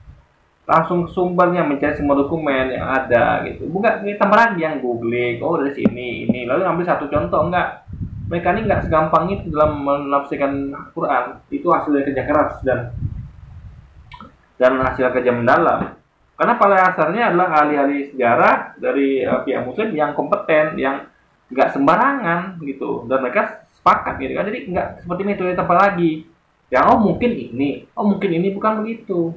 Langsung sumbernya, mencari semua dokumen yang ada gitu. Bukan Tabarani yang googling, oh dari sini ini, lalu ngambil satu contoh, enggak. Mereka ini enggak segampang itu dalam menafsirkan Quran. Itu hasil dari kerja keras dan hasil kerja mendalam. Karena pada dasarnya adalah ahli-ahli sejarah dari pihak muslim yang kompeten, yang nggak sembarangan gitu, dan mereka sepakat gitu kan. Jadi nggak seperti metode apa lagi yang oh mungkin ini, bukan begitu.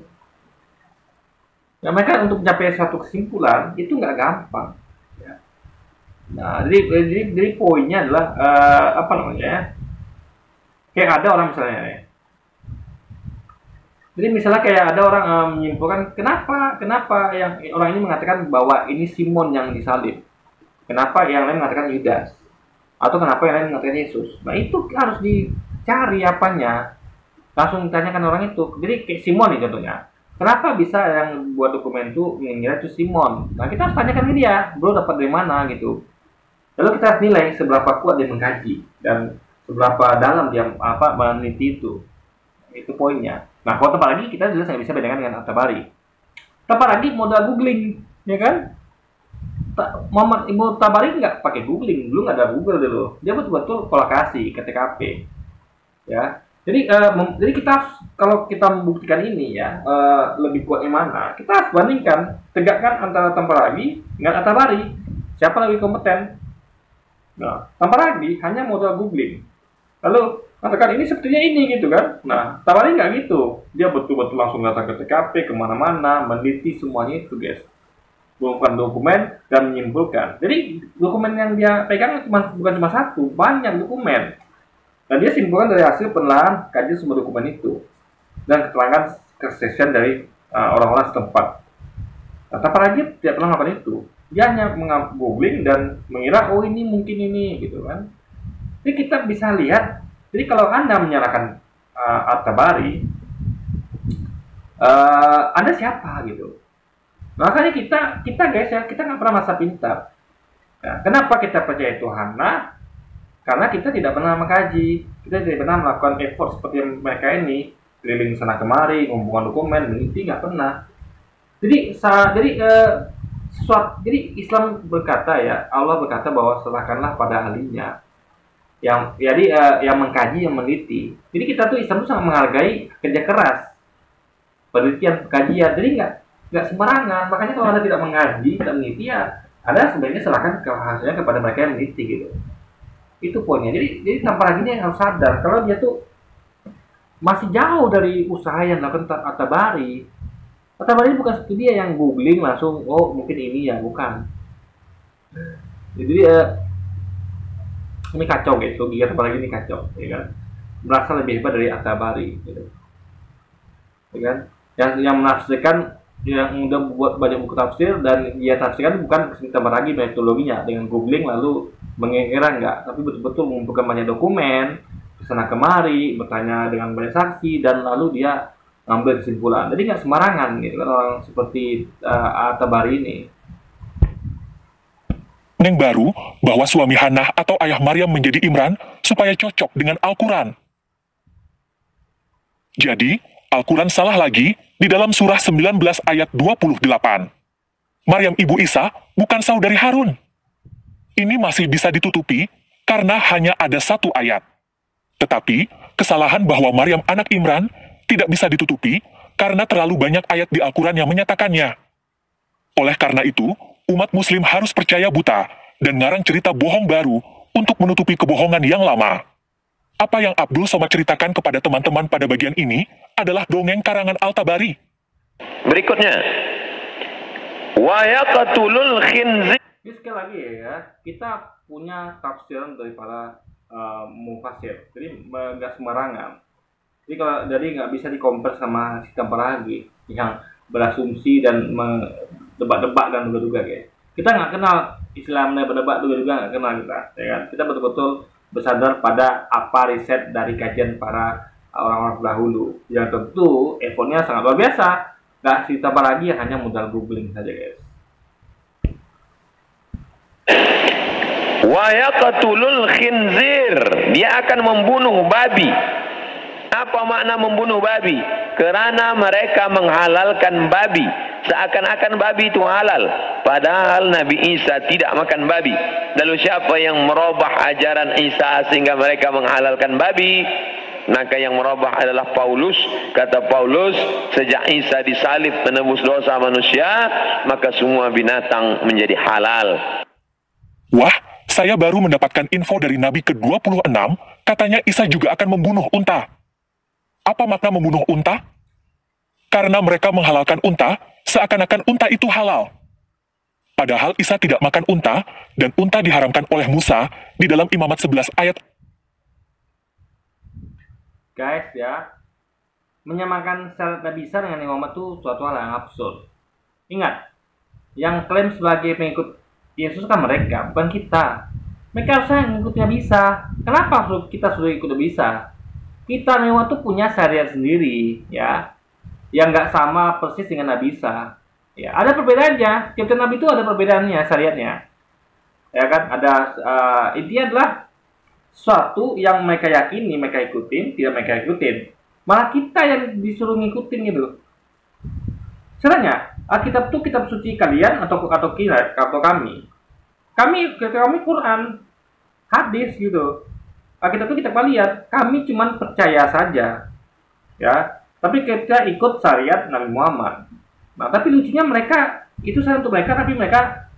Ya, mereka untuk mencapai satu kesimpulan itu nggak gampang ya. Nah, jadi poinnya adalah apa namanya, kayak ada orang misalnya ya. Jadi misalnya kayak ada orang menyimpulkan kenapa yang orang ini mengatakan bahwa ini Simon yang disalib, kenapa yang lain mengatakan Yudas, atau kenapa yang lain mengatakan Yesus. Nah itu harus dicari apanya, langsung ditanyakan orang itu. Jadi kayak Simon nih contohnya, kenapa bisa yang buat dokumen itu mengira itu Simon? Nah kita harus tanyakan ke dia, bro dapat dari mana gitu. Lalu kita nilai seberapa kuat dia mengkaji dan seberapa dalam dia meneliti itu. Itu poinnya. Nah, kalau Tabarani kita jelas nggak bisa bedakan dengan Al-Tabari. Tabarani modal googling, ya kan? Muhammad Ibnu Tabari nggak pakai googling, dulu nggak ada Google dulu. Dia betul-betul kolokasi ke TKP, ya. Jadi kita kalau kita membuktikan ini ya, lebih kuat yang mana? Kita harus bandingkan, tegakkan antara Tabarani dengan Al-Tabari. Siapa lebih kompeten? Nah, Tabarani hanya modal googling. Lalu mengatakan ini sepertinya ini gitu kan. Nah, Tabari nggak gitu. Dia betul-betul langsung datang ke TKP, kemana-mana, meneliti semuanya itu guys. Bukan dokumen dan menyimpulkan. Jadi dokumen yang dia pegang bukan cuma satu, banyak dokumen. Dan dia simpulkan dari hasil penelaahan kajian semua dokumen itu dan keterangan kesaksian dari orang-orang setempat. Nah, Tabari tidak pernah melakukan itu. Dia hanya googling dan mengira oh ini mungkin ini gitu kan. Jadi kita bisa lihat. Jadi kalau Anda menyalahkan At-Tabari, Anda siapa gitu? Makanya kita guys ya, kita nggak pernah merasa pintar. Ya, kenapa kita percaya Tuhan? Nah, karena kita tidak pernah mengkaji, kita tidak pernah melakukan effort seperti mereka ini, keliling sana kemari, mengumpulkan dokumen, meneliti, nggak pernah. Jadi jadi Islam berkata ya, Allah berkata bahwa serahkanlah pada ahlinya. Yang mengkaji, yang meneliti. Jadi kita tuh Islam tuh sangat menghargai kerja keras, penelitian, kajian. Jadi nggak sembarangan. Makanya kalau Anda tidak mengaji, tidak meneliti, ya Anda sebaiknya serahkan hasilnya kepada mereka yang meneliti gitu. Itu poinnya. Jadi tanpa lagi yang harus sadar kalau dia tuh masih jauh dari usaha yang dilakukan At-Tabari. At-Tabari bukan seperti dia yang googling langsung, oh mungkin ini ya, bukan. Jadi ini kacau gitu, giat apalagi ini kacau, ya kan? Merasa lebih hebat dari At-Tabari, gitu. Ya kan? Yang menafsirkan, yang udah buat banyak buku tafsir dan dia tafsirkan bukan tambah lagi metodologinya dengan googling lalu mengira enggak, tapi betul-betul mengumpulkan banyak dokumen, kesana kemari, bertanya dengan banyak saksi dan lalu dia ngambil kesimpulan. Jadi nggak sembarangan gitu kan orang seperti At-Tabari ini. Yang baru bahwa suami Hannah atau ayah Maryam menjadi Imran supaya cocok dengan Al-Quran. Jadi, Al-Quran salah lagi di dalam surah 19 ayat 28. Maryam ibu Isa bukan saudari Harun. Ini masih bisa ditutupi karena hanya ada satu ayat. Tetapi, kesalahan bahwa Maryam anak Imran tidak bisa ditutupi karena terlalu banyak ayat di Al-Quran yang menyatakannya. Oleh karena itu, umat muslim harus percaya buta dan ngarang cerita bohong baru untuk menutupi kebohongan yang lama. Apa yang Abdul Somad ceritakan kepada teman-teman pada bagian ini adalah dongeng karangan Al-Tabari. Berikutnya, wa yaqtulul khinzir. Ini sekali lagi ya, kita punya tafsiran dari para mufasir, jadi nggak sembarangan. Jadi nggak bisa dikompar sama sistem Paragi yang berasumsi dan debat-debat dan duga-duga guys. Kita nggak kenal Islam dan berdebat duga-duga, nggak kenal kita, ya kan? Kita betul-betul bersandar pada apa riset dari kajian para orang-orang dahulu yang tentu effortnya sangat luar biasa. Nggak ditambah lagi hanya modal googling saja guys. Wa yaqtulul khinzir, dia akan membunuh babi. Apa makna membunuh babi? Kerana mereka menghalalkan babi, seakan-akan babi itu halal, padahal Nabi Isa tidak makan babi. Lalu siapa yang merubah ajaran Isa sehingga mereka menghalalkan babi? Maka yang merubah adalah Paulus. Kata Paulus, sejak Isa disalib menebus dosa manusia, maka semua binatang menjadi halal. Wah, saya baru mendapatkan info dari Nabi ke-26, katanya Isa juga akan membunuh unta. Apa makna membunuh unta? Karena mereka menghalalkan unta, seakan-akan unta itu halal. Padahal Isa tidak makan unta, dan unta diharamkan oleh Musa di dalam Imamat 11 ayat. Guys ya, menyamakan syariat Nabi Isa dengan Imamat itu suatu hal yang absurd. Ingat, yang klaim sebagai pengikut Yesus kan mereka, bukan kita. Mereka harusnya mengikuti Nabi Isa. Kenapa kita sudah ikut Nabi Isa? Kita memang tuh punya syariat sendiri, ya, yang nggak sama persis dengan Nabi Isa. Ya, ada perbedaannya. Tiap Nabi itu ada perbedaannya syariatnya, ya kan? Ada intinya adalah suatu yang mereka yakini, mereka ikutin, tidak mereka ikutin. Malah kita yang disuruh ngikutin gitu. Sebenarnya Alkitab itu kitab suci kalian atau kami. Kami Quran, hadis gitu. Kita tuh kita lihat, kami cuman percaya saja, ya. Tapi kita ikut syariat Nabi Muhammad. Nah, tapi lucunya mereka itu syariat untuk mereka, tapi mereka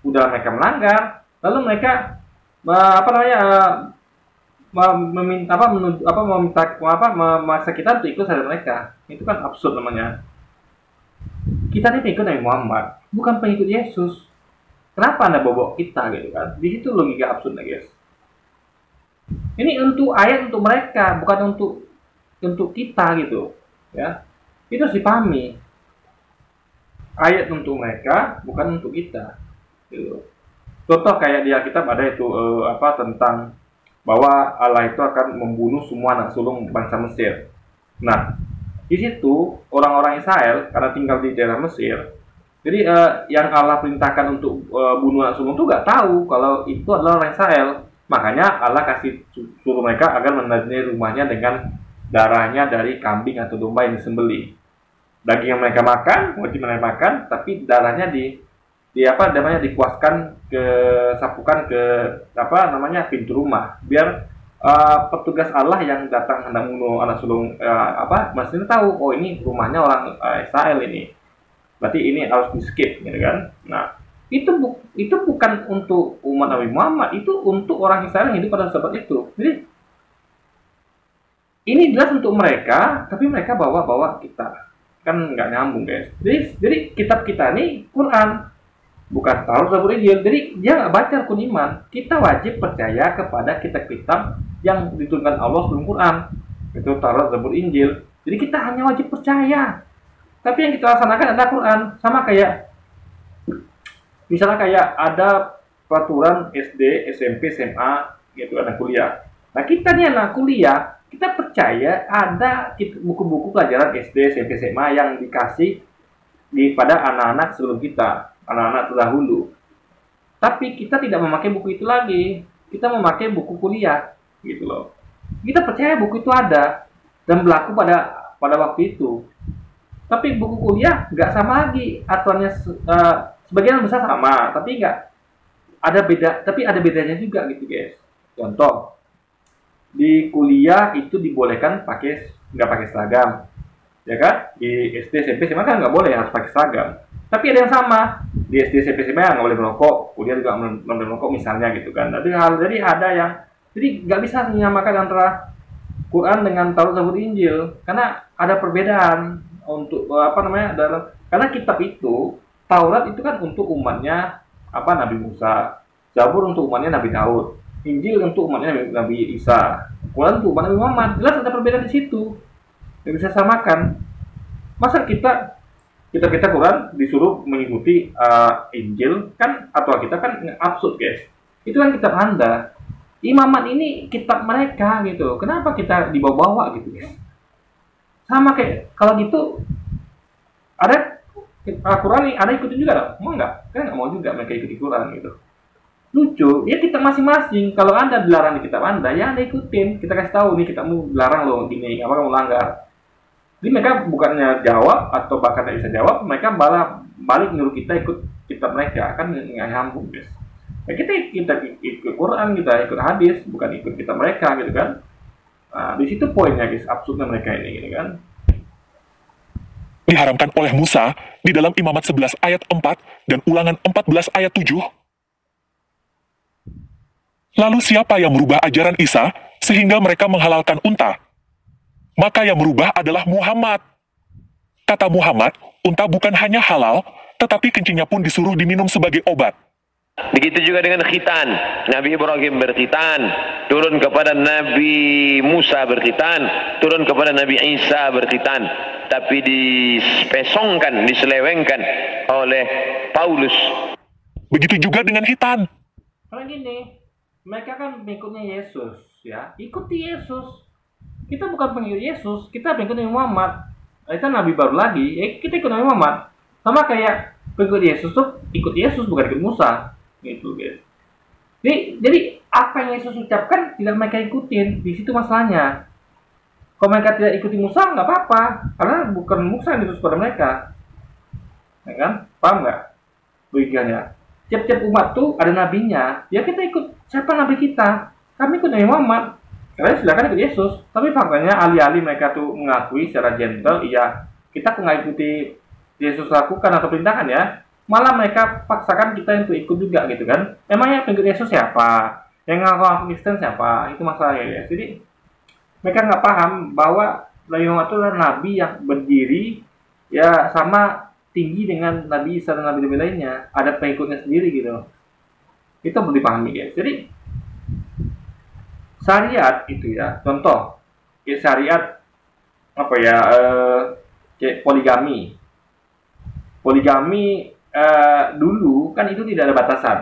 melanggar, lalu mereka meminta apa menuju apa meminta apa memaksa kita untuk ikut saudara mereka. Itu kan absurd namanya. Kita ini pengikut Nabi Muhammad, bukan pengikut Yesus. Kenapa Anda bawa kita gitu kan? Di situ logika absurdnya, guys. Ini untuk ayat untuk mereka, bukan untuk kita gitu, ya. Itu harus dipahami. Ayat untuk mereka, bukan untuk kita. Gitu. Contoh kayak di Alkitab ada itu tentang bahwa Allah itu akan membunuh semua anak sulung bangsa Mesir. Nah, di situ orang-orang Israel karena tinggal di daerah Mesir, jadi yang Allah perintahkan untuk bunuh anak sulung itu nggak tahu kalau itu adalah orang Israel. Makanya Allah kasih suruh mereka agar menandai rumahnya dengan darahnya dari kambing atau domba yang disembelih. Daging yang mereka makan, wajib mereka makan, tapi darahnya dikuaskan sapukan ke pintu rumah biar petugas Allah yang datang hendak membunuh anak sulung mestinya tahu, oh ini rumahnya orang Israel ini, berarti ini harus di skip gitu kan. Nah, itu bukan untuk umat Nabi Muhammad, itu untuk orang Israel yang hidup pada saat itu. Jadi ini jelas untuk mereka, tapi mereka bawa kita, kan nggak nyambung, guys. Jadi kitab kita ini Quran, bukan Taurat, Zabur, Injil. Jadi dia nggak baca rukun iman. Kita wajib percaya kepada kitab-kitab yang diturunkan Allah sebelum Quran. Itu Taurat, Zabur, Injil. Jadi kita hanya wajib percaya. Tapi yang kita laksanakan adalah Quran. Sama kayak, misalnya kayak ada peraturan SD, SMP, SMA, gitu, ada kuliah. Nah kita nih anak kuliah, kita percaya ada buku-buku pelajaran SD, SMP, SMA yang dikasih pada anak-anak sebelum kita, anak-anak terdahulu. Tapi kita tidak memakai buku itu lagi. Kita memakai buku kuliah, gitu loh. Kita percaya buku itu ada dan berlaku pada waktu itu. Tapi buku kuliah nggak sama lagi. Aturannya sebagian besar sama, tapi nggak ada beda. Tapi ada bedanya juga, gitu, guys. Contoh, di kuliah itu dibolehkan nggak pakai seragam, ya kan? Di SD, SMP, SMA kan nggak boleh, harus pakai seragam. Tapi ada yang sama di SD, SMP, SMA nggak boleh merokok, kuliah juga nggak boleh merokok misalnya, gitu kan. Jadi ada yang, jadi nggak bisa menyamakan antara Quran dengan Taurat, Zabur, Injil, karena ada perbedaan untuk karena kitab itu, Taurat itu kan untuk umatnya Nabi Musa, Zabur untuk umatnya Nabi Daud, Injil untuk umatnya Nabi Isa, Quran untuk umat Nabi Muhammad. Jelas ada perbedaan di situ, nggak bisa samakan. Masa kita Quran disuruh mengikuti Injil kan, atau kita kan absurd, guys. Itu kan kitab Anda. Imamat ini kitab mereka, gitu. Kenapa kita dibawa-bawa, gitu, guys? Sama kayak kalau gitu ada Quran nih, ada ikutin juga dong? Mau nggak? Kan nggak mau juga mereka ikuti Quran, gitu. Lucu, ya kita masing-masing. Kalau Anda dilarang di kitab Anda, ya Anda ikutin. Kita kasih tahu nih, kitabmu dilarang loh, gini, apa kamu langgar. Jadi mereka bukannya jawab atau bahkan tidak bisa jawab, mereka balik nyuruh kita ikut kitab mereka, kan nggak nyambung, guys. Ya, kita ikut Quran, kita ikut hadis, bukan ikut kitab mereka, gitu kan. Nah, di situ poinnya, guys, absurdnya mereka ini, gitu kan. Diharamkan oleh Musa di dalam Imamat 11 ayat 4 dan Ulangan 14 ayat 7. Lalu siapa yang merubah ajaran Isa sehingga mereka menghalalkan unta? Maka yang merubah adalah Muhammad. Kata Muhammad, unta bukan hanya halal, tetapi kencingnya pun disuruh diminum sebagai obat. Begitu juga dengan khitan. Nabi Ibrahim berkhitan, turun kepada Nabi Musa berkhitan, turun kepada Nabi Isa berkhitan. Tapi diselewengkan oleh Paulus. Begitu juga dengan khitan. Karena gini, mereka kan pengikutnya Yesus, ya. Ikuti Yesus. Kita bukan pengikut Yesus, kita pengikut Nabi Muhammad. Kita nabi baru lagi, kita ikut Nabi Muhammad. Sama kayak pengikut Yesus tuh ikut Yesus, bukan ikut Musa. Gitu, guys. Jadi apa yang Yesus ucapkan tidak mereka ikutin. Di situ masalahnya. Kalau mereka tidak ikuti Musa nggak apa-apa, karena bukan Musa yang diutus pada mereka, ya kan? Paham nggak logikanya? Tiap-tiap umat tuh ada nabinya. Ya kita ikut siapa nabi kita. Kami ikut Nabi Muhammad. Kalian silakan ikut Yesus. Tapi faktanya alih-alih mereka tuh mengakui secara gentle, iya kita nggak ikuti Yesus lakukan atau perintahkan ya. Malah mereka paksakan kita untuk ikut juga, gitu kan. Emangnya pengikut Yesus siapa? Yang ngaku Kristen siapa? Itu masalahnya ya. Jadi mereka nggak paham bahwa Nabi Muhammad itu adalah nabi yang berdiri ya sama tinggi dengan Nabi Isa dan nabi-nabi lainnya. Ada pengikutnya sendiri gitu. Itu perlu dipahami guys. Jadi syariat itu ya, contoh ya, syariat apa ya, kayak poligami. Poligami dulu kan itu tidak ada batasan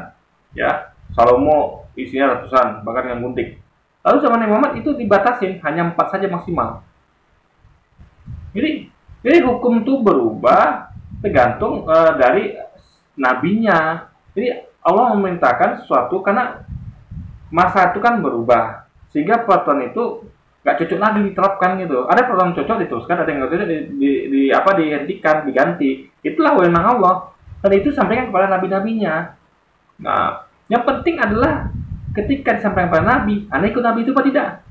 ya. Salomo isinya ratusan bahkan dengan gunting. Lalu zaman Nabi Muhammad itu dibatasin hanya 4 saja maksimal. Jadi hukum itu berubah tergantung dari nabinya. Jadi Allah memerintahkan sesuatu karena masa itu kan berubah, sehingga peraturan itu nggak cocok lagi diterapkan gitu. Ada peraturan cocok diteruskan, ada yang nggak cocok dihentikan, diganti. Itulah wewenang Allah. Dan itu sampaikan kepada nabi-nabinya. Nah, yang penting adalah ketika disampaikan kepada nabi, Anda ikut nabi itu apa tidak?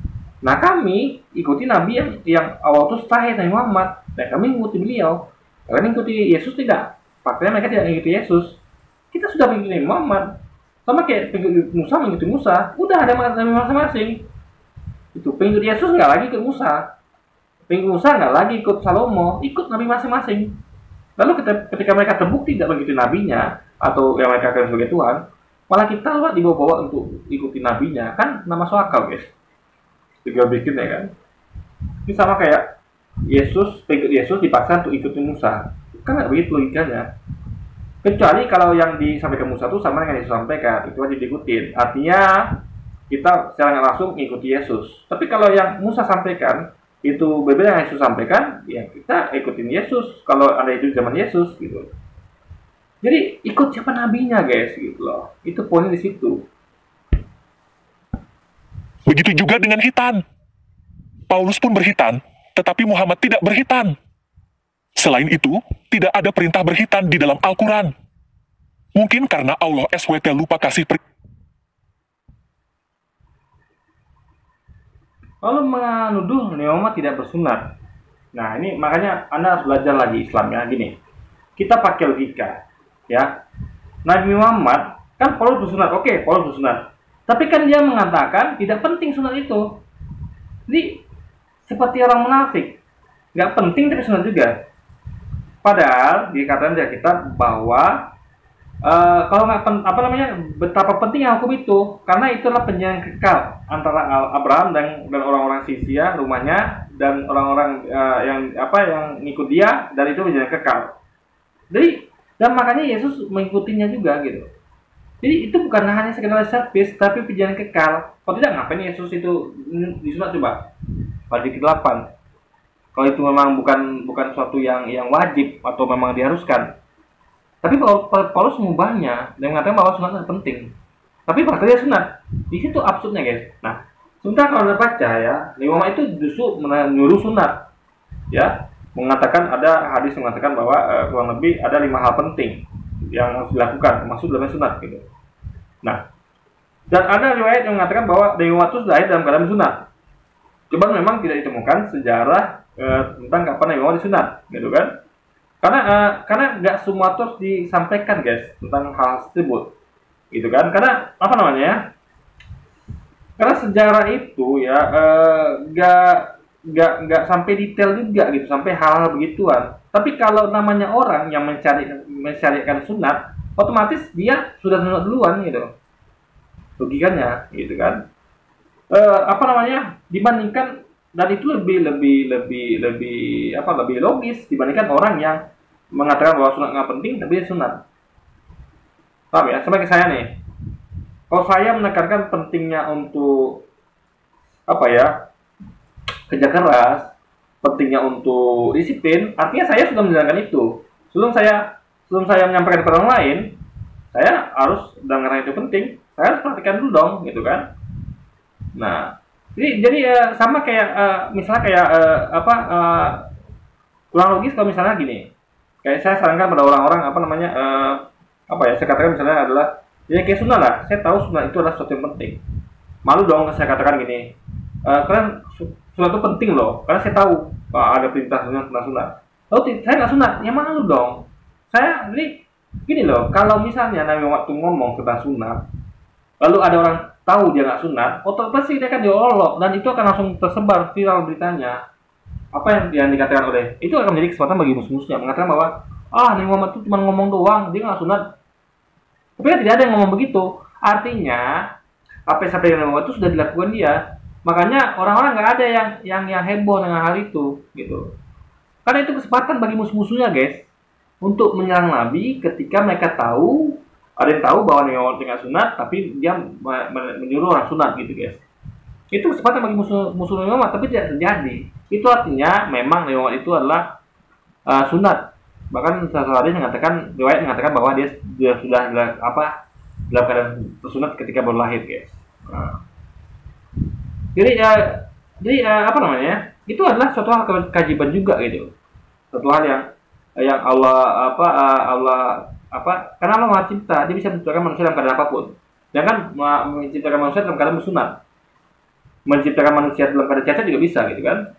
Nah, kami ikuti nabi yang awal itu sahih, Nabi Muhammad, dan kami mengikuti beliau. Kalian ikuti Yesus tidak? Faktanya mereka tidak mengikuti Yesus. Kita sudah mengikuti Nabi Muhammad. Sama kayak pengikut Musa mengikuti Musa. Udah ada nabi masing-masing. Itu pengikut Yesus nggak lagi ikut Musa. Pengikut Musa nggak lagi ikut Salomo. Ikut nabi masing-masing. Lalu ketika mereka terbukti tidak mengikuti nabinya, atau yang mereka akan sebagai Tuhan, malah kita dibawa-bawa untuk ikuti nabinya. Kan nama soakal guys. Tinggal bikin ya kan. Ini sama kayak pengikut Yesus dipaksa untuk ikuti Musa. Kan nggak begitu logikanya. Kecuali kalau yang disampaikan Musa itu sama dengan yang disampaikan, itu wajib diikutin. Artinya kita secara nggak langsung mengikuti Yesus. Tapi kalau yang Musa sampaikan itu berbeda yang Yesus sampaikan, ya kita ikutin Yesus. Kalau ada itu zaman Yesus gitu. Jadi ikut siapa nabinya guys gitu loh. Itu poinnya di situ. Begitu juga dengan hitan. Paulus pun berhitan, tetapi Muhammad tidak berhitan. Selain itu, tidak ada perintah berhitan di dalam Al-Quran. Mungkin karena Allah SWT lupa kasih Lalu menuduh Nabi Muhammad tidak bersunat. Nah, ini makanya Anda harus belajar lagi Islamnya. Gini, kita pakai logika, ya. Nabi Muhammad kan Paulus bersunat, oke, Paulus bersunat. Tapi kan dia mengatakan tidak penting sunat itu. Jadi seperti orang munafik, nggak penting tapi sunat juga. Padahal dikatakan dari kita bahwa kalau nggak betapa pentingnya hukum itu, karena itulah penjelasan kekal antara Abraham dan orang-orang Sisia rumahnya dan orang-orang yang ngikut dia, dan itu penjelasan kekal. Jadi dan makanya Yesus mengikutinya juga gitu. Jadi itu bukan hanya sekedar servis, tapi penjelasan kekal. Kalau tidak, ngapain Yesus itu disunat coba? Pada ke-8. Kalau itu memang bukan suatu yang wajib atau memang diharuskan. Tapi kalau Paulus mengubahnya dan mengatakan bahwa sunat itu penting. Tapi faktanya sunat. Di situ absurdnya guys. Nah, sementara kalau Anda baca ya, Nabi Muhammad itu justru menyuruh sunat. Ya, mengatakan ada hadis mengatakan bahwa kurang lebih ada 5 hal penting yang harus dilakukan, termasuk dalam sunat gitu. Nah, dan ada riwayat yang mengatakan bahwa Nabi Muhammad itu lahir dalam keadaan sunat. Coba memang tidak ditemukan sejarah tentang kapan Nabi Muhammad disunat, gitu kan? Karena nggak semua terus disampaikan guys tentang hal tersebut, gitu kan? Karena apa namanya? Karena sejarah itu ya nggak sampai detail juga gitu, sampai hal-hal begituan. Tapi kalau namanya orang yang mencarikan sunat, otomatis dia sudah sunat duluan gitu, logikanya, gitu kan? Dibandingkan, dan itu lebih logis dibandingkan orang yang mengatakan bahwa sunat nggak penting tapi dia sunat. Paham ya? Sama kayak saya nih, kalau saya menekankan pentingnya untuk kerja keras, pentingnya untuk disiplin, artinya saya sudah menjalankan itu. Sebelum saya menyampaikan kepada orang lain, saya harus, dan karena itu penting, saya harus praktikkan dulu dong, gitu kan? Nah, jadi sama kayak misalnya kurang logis kalau misalnya gini, kayak saya sarankan pada orang-orang saya katakan misalnya adalah ya kayak sunnah lah, saya tahu sunnah itu adalah sesuatu yang penting. Malu dong saya katakan gini, kalian sunnah itu penting loh, karena saya tahu ada perintah sunnah. Lalu saya nggak sunat, ya malu dong. Jadi gini loh, kalau misalnya Nabi Muhammad ngomong tentang sunnah, lalu ada orang tahu dia nggak sunat, otomatis dia akan diolok dan itu akan langsung tersebar viral beritanya. Apa yang dikatakan oleh itu akan menjadi kesempatan bagi musuh-musuhnya mengatakan bahwa Nabi Muhammad itu cuma ngomong doang, dia nggak sunat. Tapi kan tidak ada yang ngomong begitu. Artinya apa yang sampai Nabi Muhammad itu sudah dilakukan dia. Makanya orang-orang nggak ada yang heboh dengan hal itu, gitu. Karena itu kesempatan bagi musuh-musuhnya, guys, untuk menyerang Nabi ketika mereka tahu, ada yang tahu bahwa Nabi Muhammad tidak sunat, tapi dia menyuruh orang sunat, gitu, guys. Itu kesempatan bagi musuh Nabi Muhammad, tapi tidak terjadi. Itu artinya memang Nabi Muhammad itu adalah sunat. Bahkan salah satu riwayat mengatakan bahwa dia sudah dalam keadaan tersunat ketika baru lahir, guys. Nah. Jadi apa namanya? Itu adalah suatu hal kewajiban juga, gitu. Suatu hal yang Allah karena Allah Maha Cipta, dia bisa menciptakan manusia dalam keadaan apapun. Jangan menciptakan manusia dalam keadaan bersunat. Menciptakan manusia dalam keadaan cacat juga bisa, gitu kan?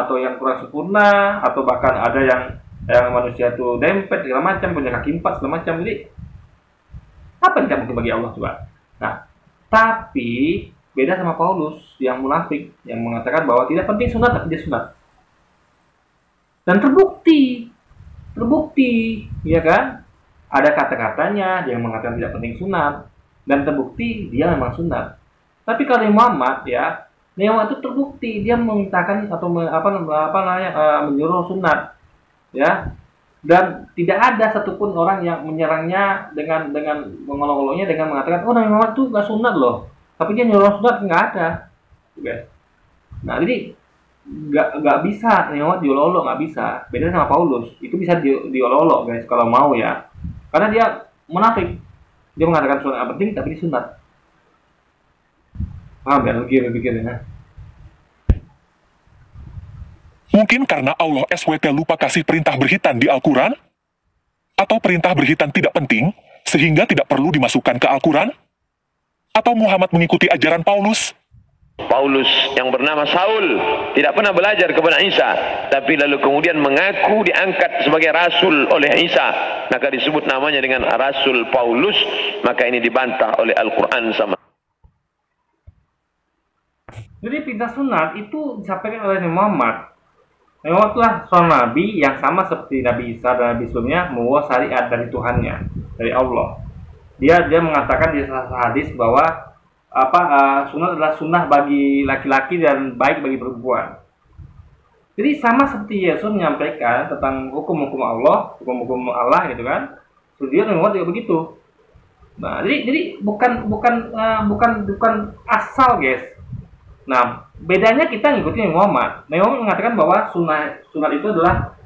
Atau yang kurang sempurna, atau bahkan ada yang manusia itu dempet segala macam, punya kaki 4 segala macam. Jadi apa yang tidak mungkin bagi Allah, coba? Nah, tapi beda sama Paulus yang munafik yang mengatakan bahwa tidak penting sunat tapi dia sunat. Dan terbukti, ya kan? Ada kata-katanya dia mengatakan tidak penting sunat dan terbukti dia memang sunat. Tapi kalau Muhammad ya, Muhammad itu terbukti dia memintakan atau menyuruh sunat, ya. Dan tidak ada satupun orang yang menyerangnya dengan mengolok-oloknya dengan mengatakan Nabi Muhammad itu nggak sunat loh. Tapi dia nyuruh sunat nggak ada, guys. Nah, jadi nggak bisa Muhammad diolok-olok, nggak bisa. Beda sama Paulus, itu bisa diolok-olok, guys, kalau mau ya. Karena dia munafik, dia mengatakan sunat penting tapi dia sunat. Paham ya pikirnya? Mungkin karena Allah SWT lupa kasih perintah berhitan di Al-Quran? Atau perintah berhitan tidak penting, sehingga tidak perlu dimasukkan ke Al-Quran? Atau Muhammad mengikuti ajaran Paulus? Paulus yang bernama Saul tidak pernah belajar kepada Isa, tapi lalu kemudian mengaku diangkat sebagai rasul oleh Isa, maka disebut namanya dengan Rasul Paulus. Maka ini dibantah oleh Al-Quran sama. Jadi perintah sunat itu disampaikan oleh Nabi Muhammad. Nabi Muhammad adalah seorang nabi yang sama seperti Nabi Isa dan Nabi sebelumnya, membawa syariat dari Tuhannya, dari Allah. Dia mengatakan di salah satu hadis bahwa sunat adalah sunnah bagi laki-laki dan baik bagi perempuan. Jadi sama seperti Yesus menyampaikan tentang hukum-hukum Allah gitu kan. Dia Muhammad juga begitu. Nah, jadi bukan asal, guys. Nah, bedanya kita ngikutin Nabi Muhammad. Nabi Muhammad mengatakan bahwa sunat itu adalah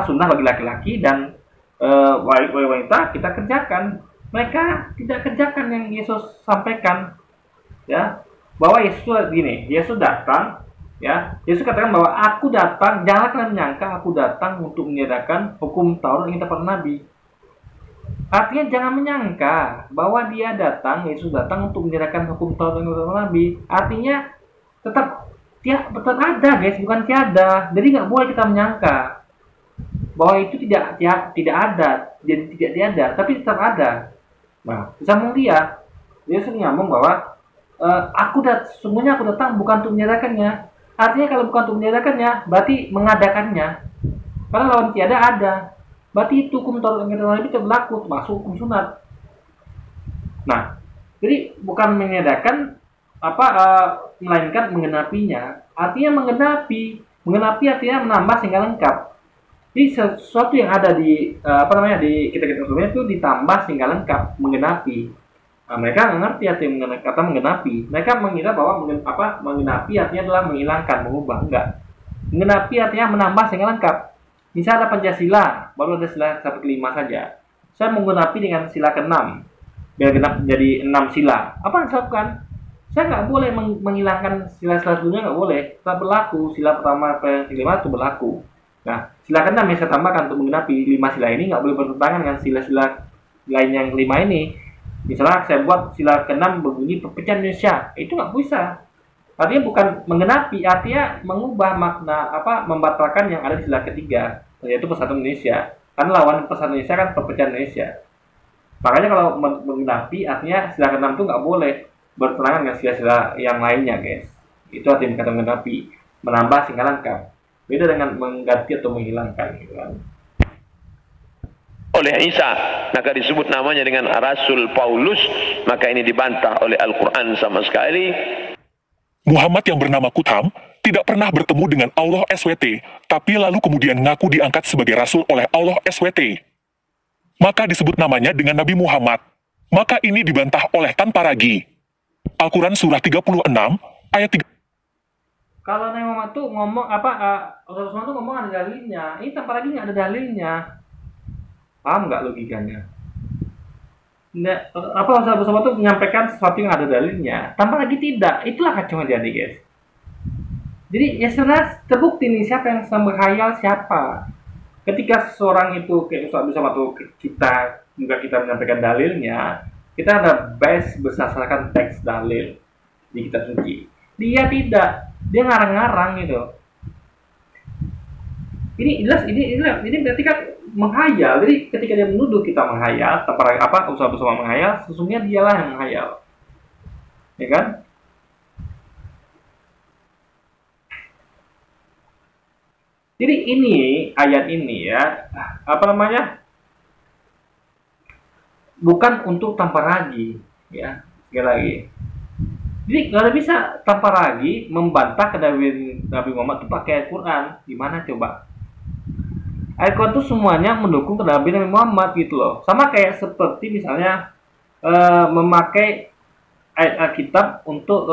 sunnah bagi laki-laki dan wanita kita kerjakan. Mereka tidak kerjakan yang Yesus sampaikan, ya, bahwa Yesus datang, ya, Yesus katakan bahwa aku datang, janganlah kalian menyangka aku datang untuk menyediakan hukum Taurat yang kita para nabi. Artinya jangan menyangka bahwa Yesus datang untuk menyediakan hukum Taurat yang kita para nabi. Artinya tetap ada, guys, bukan tiada. Jadi nggak boleh kita menyangka bahwa itu tidak ada, jadi tidak tiada, tapi tetap ada. Nah, sambung dia nyambung bahwa sesungguhnya aku datang bukan untuk menyediakannya. Artinya kalau bukan untuk menyediakannya, berarti mengadakannya. Karena lawan tiada ada. Berarti itu hukum Taurat yang kita itu berlaku, termasuk hukum sunat. Nah, jadi bukan menyediakan melainkan menggenapinya. Artinya menggenapi artinya menambah sehingga lengkap. Jadi sesuatu yang ada di di kitab-kitab sebelumnya itu ditambah sehingga lengkap, menggenapi. Nah, mereka mengerti arti kata menggenapi. Mereka mengira bahwa menggenapi artinya adalah menghilangkan, mengubah. Enggak. Menggenapi artinya menambah sehingga lengkap. Misal ada Pancasila, baru ada sila sampai ke-5 saja. Saya menggenapi dengan sila ke-6, biar genap menjadi 6 sila. Apa yang saya lakukan? Saya nggak boleh menghilangkan sila-sila sebelumnya, nggak boleh. Tetap berlaku. Sila pertama sampai ke-5 itu berlaku. Nah, sila ke-6 yang saya tambahkan untuk menggenapi 5 sila ini nggak boleh bertentangan dengan sila-sila lain yang 5 ini. Misalnya saya buat sila ke-6 berbunyi perpecahan Indonesia, itu nggak bisa. Artinya bukan menggenapi, artinya mengubah makna membatalkan yang ada di sila ketiga, yaitu Persatuan Indonesia. Karena lawan Persatuan Indonesia kan perpecahan Indonesia. Makanya kalau menggenapi artinya sila ke-6 itu nggak boleh. Tapi bukan menggenapi, artinya mengubah makna membatalkan yang ada di sila ketiga, yaitu Persatuan Indonesia. Karena lawan Persatuan Indonesia kan perpecahan Indonesia. Makanya kalau menggenapi artinya sila ke-6 itu nggak boleh. bertentangan dengan sila-sila yang lainnya, guys. Itu artinya kata menggenapi, menambah sehingga lengkap. Beda dengan mengganti atau menghilangkan, gitu kan. Oleh Isa, maka disebut namanya dengan Rasul Paulus, maka ini dibantah oleh Al-Quran sama sekali. Muhammad yang bernama Kutham tidak pernah bertemu dengan Allah SWT, tapi lalu kemudian ngaku diangkat sebagai Rasul oleh Allah SWT. Maka disebut namanya dengan Nabi Muhammad. Maka ini dibantah oleh tanpa ragi. Al-Quran surah 36 ayat 3. Kalau Nabi Muhammad tuh ngomong Rasulullah tuh ngomong ada dalilnya. Ini tanpa lagi nggak ada dalilnya. Paham nggak logikanya? Rasulullah tuh menyampaikan sesuatu yang ada dalilnya, tanpa lagi tidak. Itulah kacau yang jadi, guys. Jadi ya sebenarnya terbukti nih siapa yang sedang berkhayal siapa. Ketika seseorang itu kayak Ustaz Abdul Somad kita menyampaikan dalilnya, kita ada base berdasarkan teks dalil di kitab suci. Dia tidak, dia ngarang-ngarang gitu. Ini berarti kan menghayal. Jadi ketika dia menuduh kita menghayal, usaha bersama menghayal, sesungguhnya dialah yang menghayal, ya kan? Jadi ini ayat ini ya, bukan untuk tanpa ragi, ya, sekali lagi. Jadi nggak bisa tanpa ragi membantah kenabian Nabi Muhammad itu pakai Al-Quran. Gimana coba? Al-Quran itu semuanya mendukung kenabian Nabi Muhammad gitu loh. Sama kayak seperti misalnya memakai ayat Alkitab untuk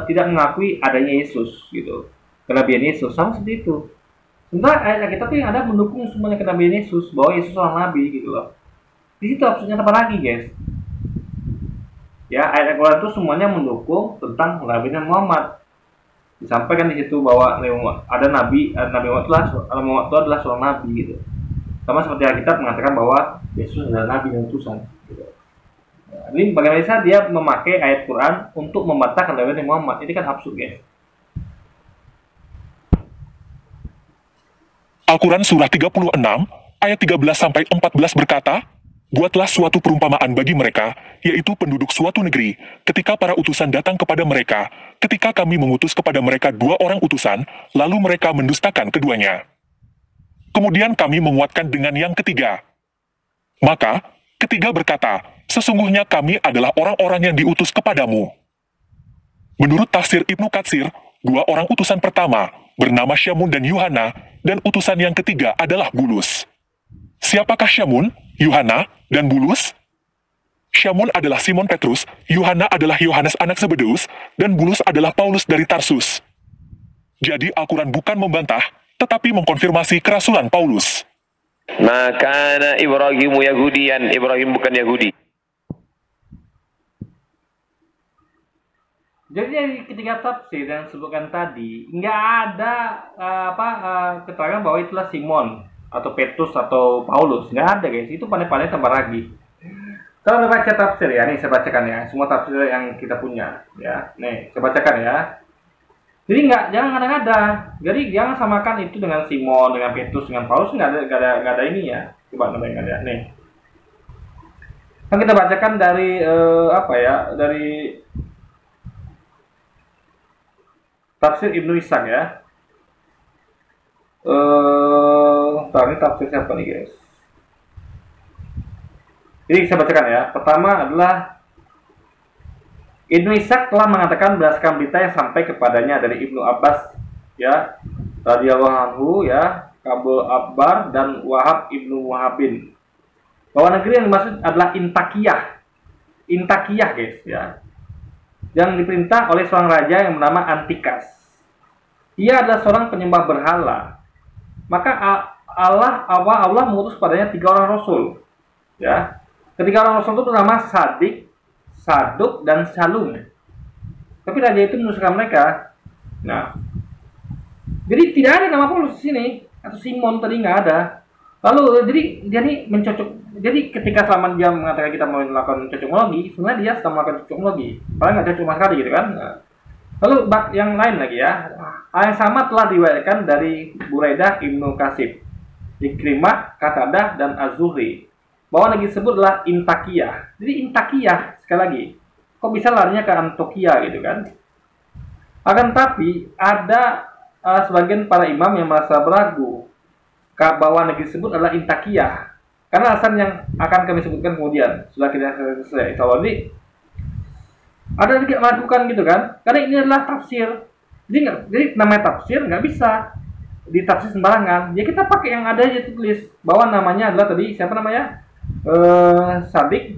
tidak mengakui adanya Yesus gitu, kenabian Yesus, sama seperti itu. Sementara ayat Alkitab yang ada mendukung semuanya kenabian Yesus, bahwa Yesus seorang nabi gitu loh. Di situ absurnya tanpa ragi, guys. Ya, ayat Al-Quran itu semuanya mendukung tentang kenabian Muhammad. Disampaikan di situ bahwa ada Nabi Muhammad itu adalah seorang nabi gitu. Sama seperti Alkitab mengatakan bahwa Yesus adalah nabi dan utusan gitu. Ini bagaimana bisa dia memakai ayat Quran untuk membantah kenabian Muhammad? Ini kan absurd, guys. Al-Quran surah 36 ayat 13-14 berkata, "Buatlah suatu perumpamaan bagi mereka, yaitu penduduk suatu negeri, ketika para utusan datang kepada mereka, ketika kami mengutus kepada mereka 2 orang utusan, lalu mereka mendustakan keduanya. Kemudian kami menguatkan dengan yang ketiga. Maka, ketiga berkata, sesungguhnya kami adalah orang-orang yang diutus kepadamu." Menurut tafsir Ibnu Katsir, 2 orang utusan pertama, bernama Syamun dan Yuhana, dan utusan yang ketiga adalah Bulus. Siapakah Syamun, Yuhana, dan Bulus? Syamun adalah Simon Petrus, Yuhana adalah Yohanes anak Zebedeus, dan Bulus adalah Paulus dari Tarsus. Jadi Al-Quran bukan membantah, tetapi mengkonfirmasi kerasulan Paulus. Maka Ibrahimu Yahudian, Ibrahim bukan Yahudi. Jadi ketika tafsir yang disebutkan tadi, nggak ada keterangan bahwa itulah Simon atau Petrus atau Paulus. Nggak ada, guys. Itu pandai-pandai tambah lagi. Kalau baca tafsir ya, nih saya bacakan ya, semua tafsir yang kita punya ya. Nih, saya bacakan ya. Jadi jangan ada. Jadi jangan samakan itu dengan Simon, dengan Petrus, dengan Paulus. Nggak ada ini ya. Coba nggak ada. Nih. Kan kita bacakan dari dari tafsir Ibnu Ishaq ya. Ini tafsir siapa nih, guys? Jadi saya bacakan ya. Pertama adalah Ibnu Ishaq telah mengatakan berdasarkan berita yang sampai kepadanya dari Ibnu Abbas ya, radhiyallahu anhu ya, Kabul Abbar dan Wahab Ibnu Wahabin, bahwa negeri yang dimaksud adalah Intakiyah guys ya, yang diperintah oleh seorang raja yang bernama Antikas. Ia adalah seorang penyembah berhala. Maka Allah mengutus padanya 3 orang rasul. Ya. Ketiga orang rasul itu bernama Sadik, Saduk, dan Salum. Tapi raja itu menusukkan mereka. Nah, jadi tidak ada nama Paulus di sini atau Simon tadi nggak ada. Lalu jadi ini mencocok. Jadi ketika selama dia mengatakan kita mau melakukan cocokologi, sebenarnya dia sedang melakukan cocokologi. Paling nggak cocok sama sekali gitu kan. Nah, lalu yang lain lagi ya. Hal yang sama telah diriwayatkan dari Buraidah Ibnu Kasib, Ikrimah, Qatadah, dan Az-Zuhri, bahwa negeri tersebut adalah Intakiyah. Jadi Intakiyah sekali lagi. kok bisa larinya ke Antioquia gitu kan. Akan tapi ada sebagian para imam yang merasa beragu bahwa negeri tersebut adalah Intakiyah. Karena alasan yang akan kami sebutkan kemudian sudah kita selesai. Insya Allah ini ada yang tidak melakukan gitu kan, karena ini adalah tafsir. Jadi namanya tafsir nggak bisa ditafsir sembarangan. Ya kita pakai yang ada aja tulis bahwa namanya adalah tadi siapa namanya Sadik,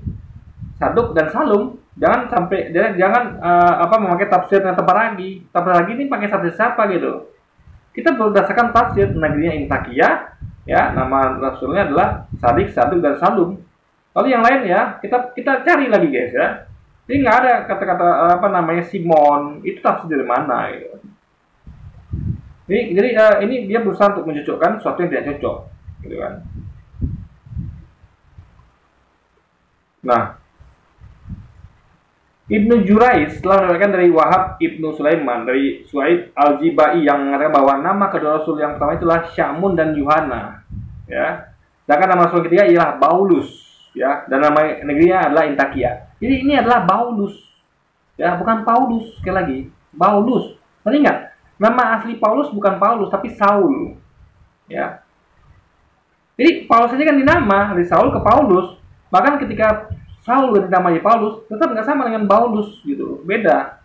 Saduk dan Salum. Jangan sampai jangan memakai tafsir yang Tabaragi. Tabaragi ini pakai tafsir siapa gitu. Kita berdasarkan tafsir negerinya Intakiyah, ya nama rasulnya adalah Sadik, Saduk dan Salum. Lalu yang lain ya kita cari lagi guys ya. Jadi nggak ada kata-kata Simon, itu tafsir dari mana gitu. Jadi ini dia berusaha untuk mencocokkan sesuatu yang tidak cocok gitu kan. Nah, Ibnu Jurais telah meriwayatkan dari Wahab Ibnu Sulaiman dari Suaib Al-Jibai yang mengatakan bahwa nama kedua rasul yang pertama itulah Syamun dan Yuhana, ya. Sedangkan nama rasul ketiga ialah Baulus, ya, dan nama negerinya adalah Intakia. Jadi ini adalah Baulus, ya, bukan Paulus. Sekali lagi, Baulus. Nanti ingat, nama asli Paulus bukan Paulus tapi Saul, ya. Jadi Paulus saja kan dinama dari Saul ke Paulus. Bahkan ketika Saul ganti namanya Paulus, tetap nggak sama dengan Paulus gitu, beda.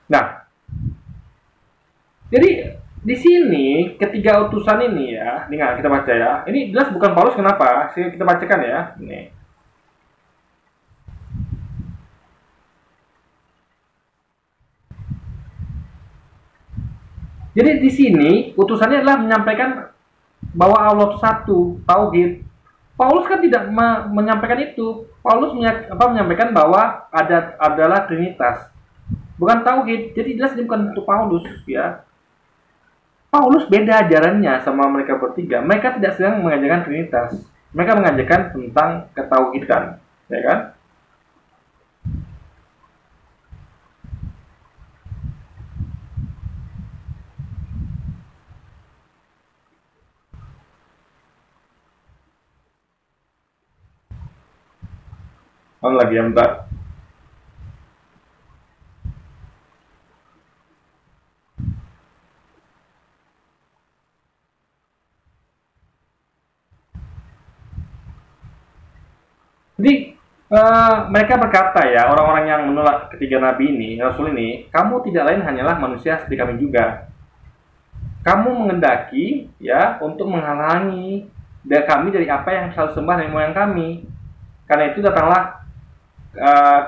Nah, jadi di sini ketiga utusan ini ya, dengar kita baca ya. Ini jelas bukan Paulus, kenapa? Kita bacakan ya. Ini. Jadi di sini utusannya adalah menyampaikan bahwa Allah itu satu, tauhid. Paulus kan tidak menyampaikan itu. Paulus menyampaikan bahwa adalah trinitas, bukan tauhid. Jadi jelas ini bukan untuk Paulus, ya. Paulus beda ajarannya sama mereka bertiga. Mereka tidak sedang mengajarkan trinitas. Mereka mengajarkan tentang ketauhidan, ya kan? Lagi ya, bentar. Jadi mereka berkata ya, orang-orang yang menolak ketiga nabi ini, rasul ini, kamu tidak lain hanyalah manusia seperti kami juga. Kamu mengendaki ya untuk menghalangi kami dari apa yang selalu sembah dari moyang kami. Karena itu datanglah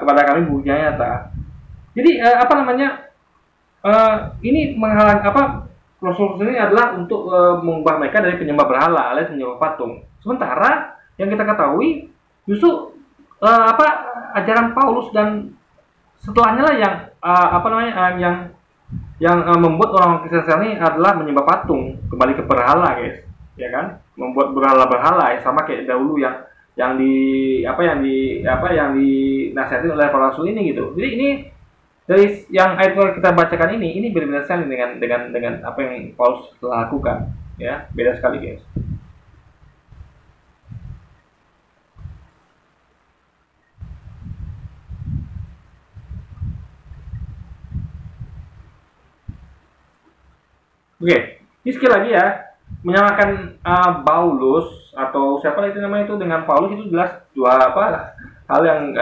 kepada kami bukti nyata. Jadi ini menghalang Rasul ini adalah untuk mengubah mereka dari penyembah berhala alias penyembah patung. Sementara yang kita ketahui justru ajaran Paulus dan setelahnya lah yang membuat orang Kristen ini adalah menyembah patung, kembali ke berhala guys, ya kan? Membuat berhala ya, sama kayak dahulu yang dinasihati oleh para rasul ini gitu. Jadi ini dari yang ayat yang kita bacakan ini berbeda sekali dengan apa yang Paulus telah lakukan, ya, beda sekali guys. Oke, ini sekali lagi ya, menyamakan Paulus atau siapa itu namanya itu dengan Paulus itu jelas dua hal yang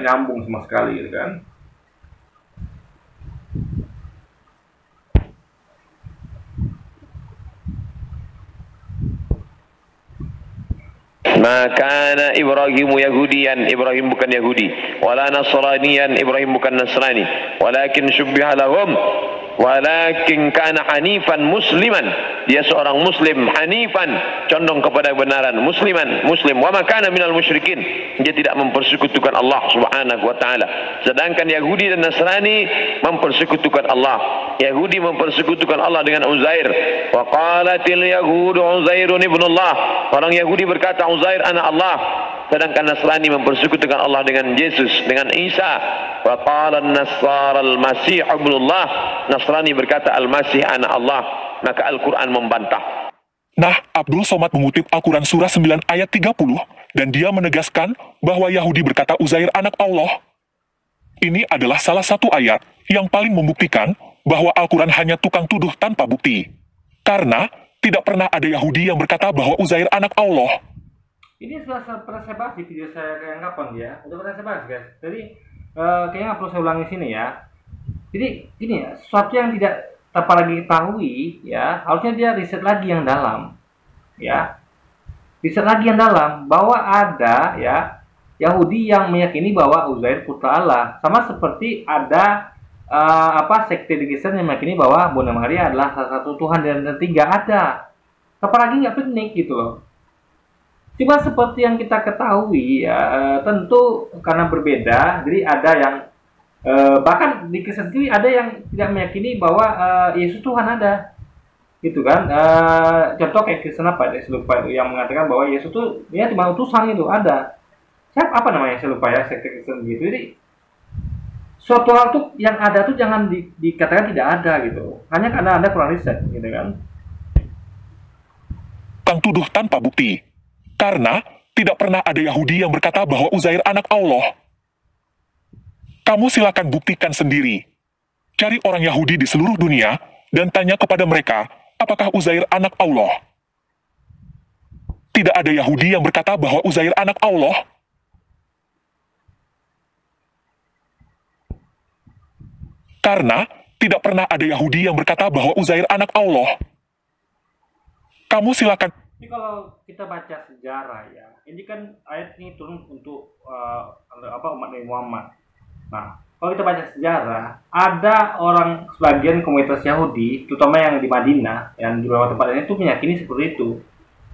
nyambung sama sekali gitu kan. Maka Ibrahim Yahudian, Ibrahim bukan Yahudi, wala Nasranian, Ibrahim bukan Nasrani, walakin syubbiha lahum, walakin kana hanifan musliman, dia seorang muslim, hanifan, condong kepada kebenaran, muslim, wa ma kana minal musyrikin, dia tidak mempersekutukan Allah Subhanahu wa taala. Sedangkan Yahudi dan Nasrani mempersekutukan Allah. Yahudi mempersekutukan Allah dengan Uzair. Wa qalatil yahudu Uzairun ibnullah. Orang Yahudi berkata Uzair anak Allah. Sedangkan Nasrani mempersekutukan Allah dengan Yesus, dengan Isa. Wa qala an-Nasara al-Masih ibnullah. Nasrani berkata Al-Masih anak Allah. Maka Al-Quran membantah. Nah, Abdul Somad mengutip Al-Quran Surah 9 ayat 30, dan dia menegaskan bahwa Yahudi berkata Uzair anak Allah. Ini adalah salah satu ayat yang paling membuktikan bahwa Al-Quran hanya tukang tuduh tanpa bukti. Karena tidak pernah ada Yahudi yang berkata bahwa Uzair anak Allah. Ini pernah saya bahas di video saya yang kapan ya? Udah pernah saya bahas guys. Jadi kayaknya nggak perlu saya ulangi sini ya. Jadi ini ya, sesuatu yang tidak apalagi ketahui ya, harusnya dia riset lagi yang dalam ya, riset lagi yang dalam bahwa ada ya Yahudi yang meyakini bahwa Uzair putra Allah, sama seperti ada sekte di Kristen yang meyakini bahwa Bunda Maria adalah salah satu Tuhan dan tiga, ada, apalagi nggak penik gitu loh. Cuma seperti yang kita ketahui ya, tentu karena berbeda, jadi ada yang bahkan di Kristen sendiri ada yang tidak meyakini bahwa Yesus Tuhan ada, gitu kan. Contoh kayak Kristen apa ya, saya lupa itu, yang mengatakan bahwa Yesus itu ya cuma utusan, itu ada. Siapa apa namanya saya lupa ya, sekte Kristen gitu. Jadi suatu hal tuh yang ada tuh jangan dikatakan tidak ada gitu, hanya karena ada kurang riset gitu kan. Kang tuduh tanpa bukti. Karena tidak pernah ada Yahudi yang berkata bahwa Uzair anak Allah. Kamu silakan buktikan sendiri. Cari orang Yahudi di seluruh dunia dan tanya kepada mereka, apakah Uzair anak Allah? Tidak ada Yahudi yang berkata bahwa Uzair anak Allah. Karena tidak pernah ada Yahudi yang berkata bahwa Uzair anak Allah. Kamu silakan. Ini kalau kita baca sejarah ya, ini kan ayat ini turun untuk umat Nabi Muhammad. Nah, kalau kita baca sejarah, ada orang sebagian komunitas Yahudi, terutama yang di Madinah, yang di beberapa tempat lain itu meyakini seperti itu.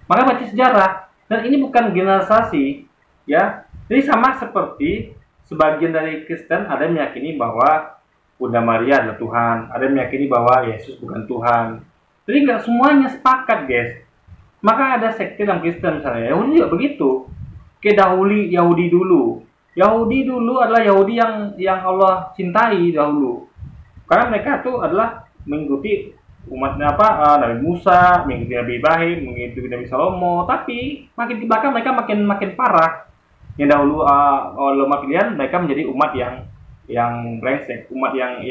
Maka baca sejarah, dan ini bukan generalisasi, ya. Jadi sama seperti sebagian dari Kristen ada yang meyakini bahwa Bunda Maria adalah Tuhan, ada yang meyakini bahwa Yesus bukan Tuhan. Jadi nggak semuanya sepakat, guys. Maka ada sekte dalam Kristen misalnya, Yahudi juga begitu. Kedahulu Yahudi dulu. Yahudi dulu adalah Yahudi yang Allah cintai dahulu. Karena mereka itu adalah mengikuti umatnya Nabi Musa, mengikuti Nabi Ibrahim, mengikuti Nabi Salomo. Tapi makin ke belakang mereka makin parah. Yang dahulu oleh umat pilihan, mereka menjadi umat yang brengsek, umat yang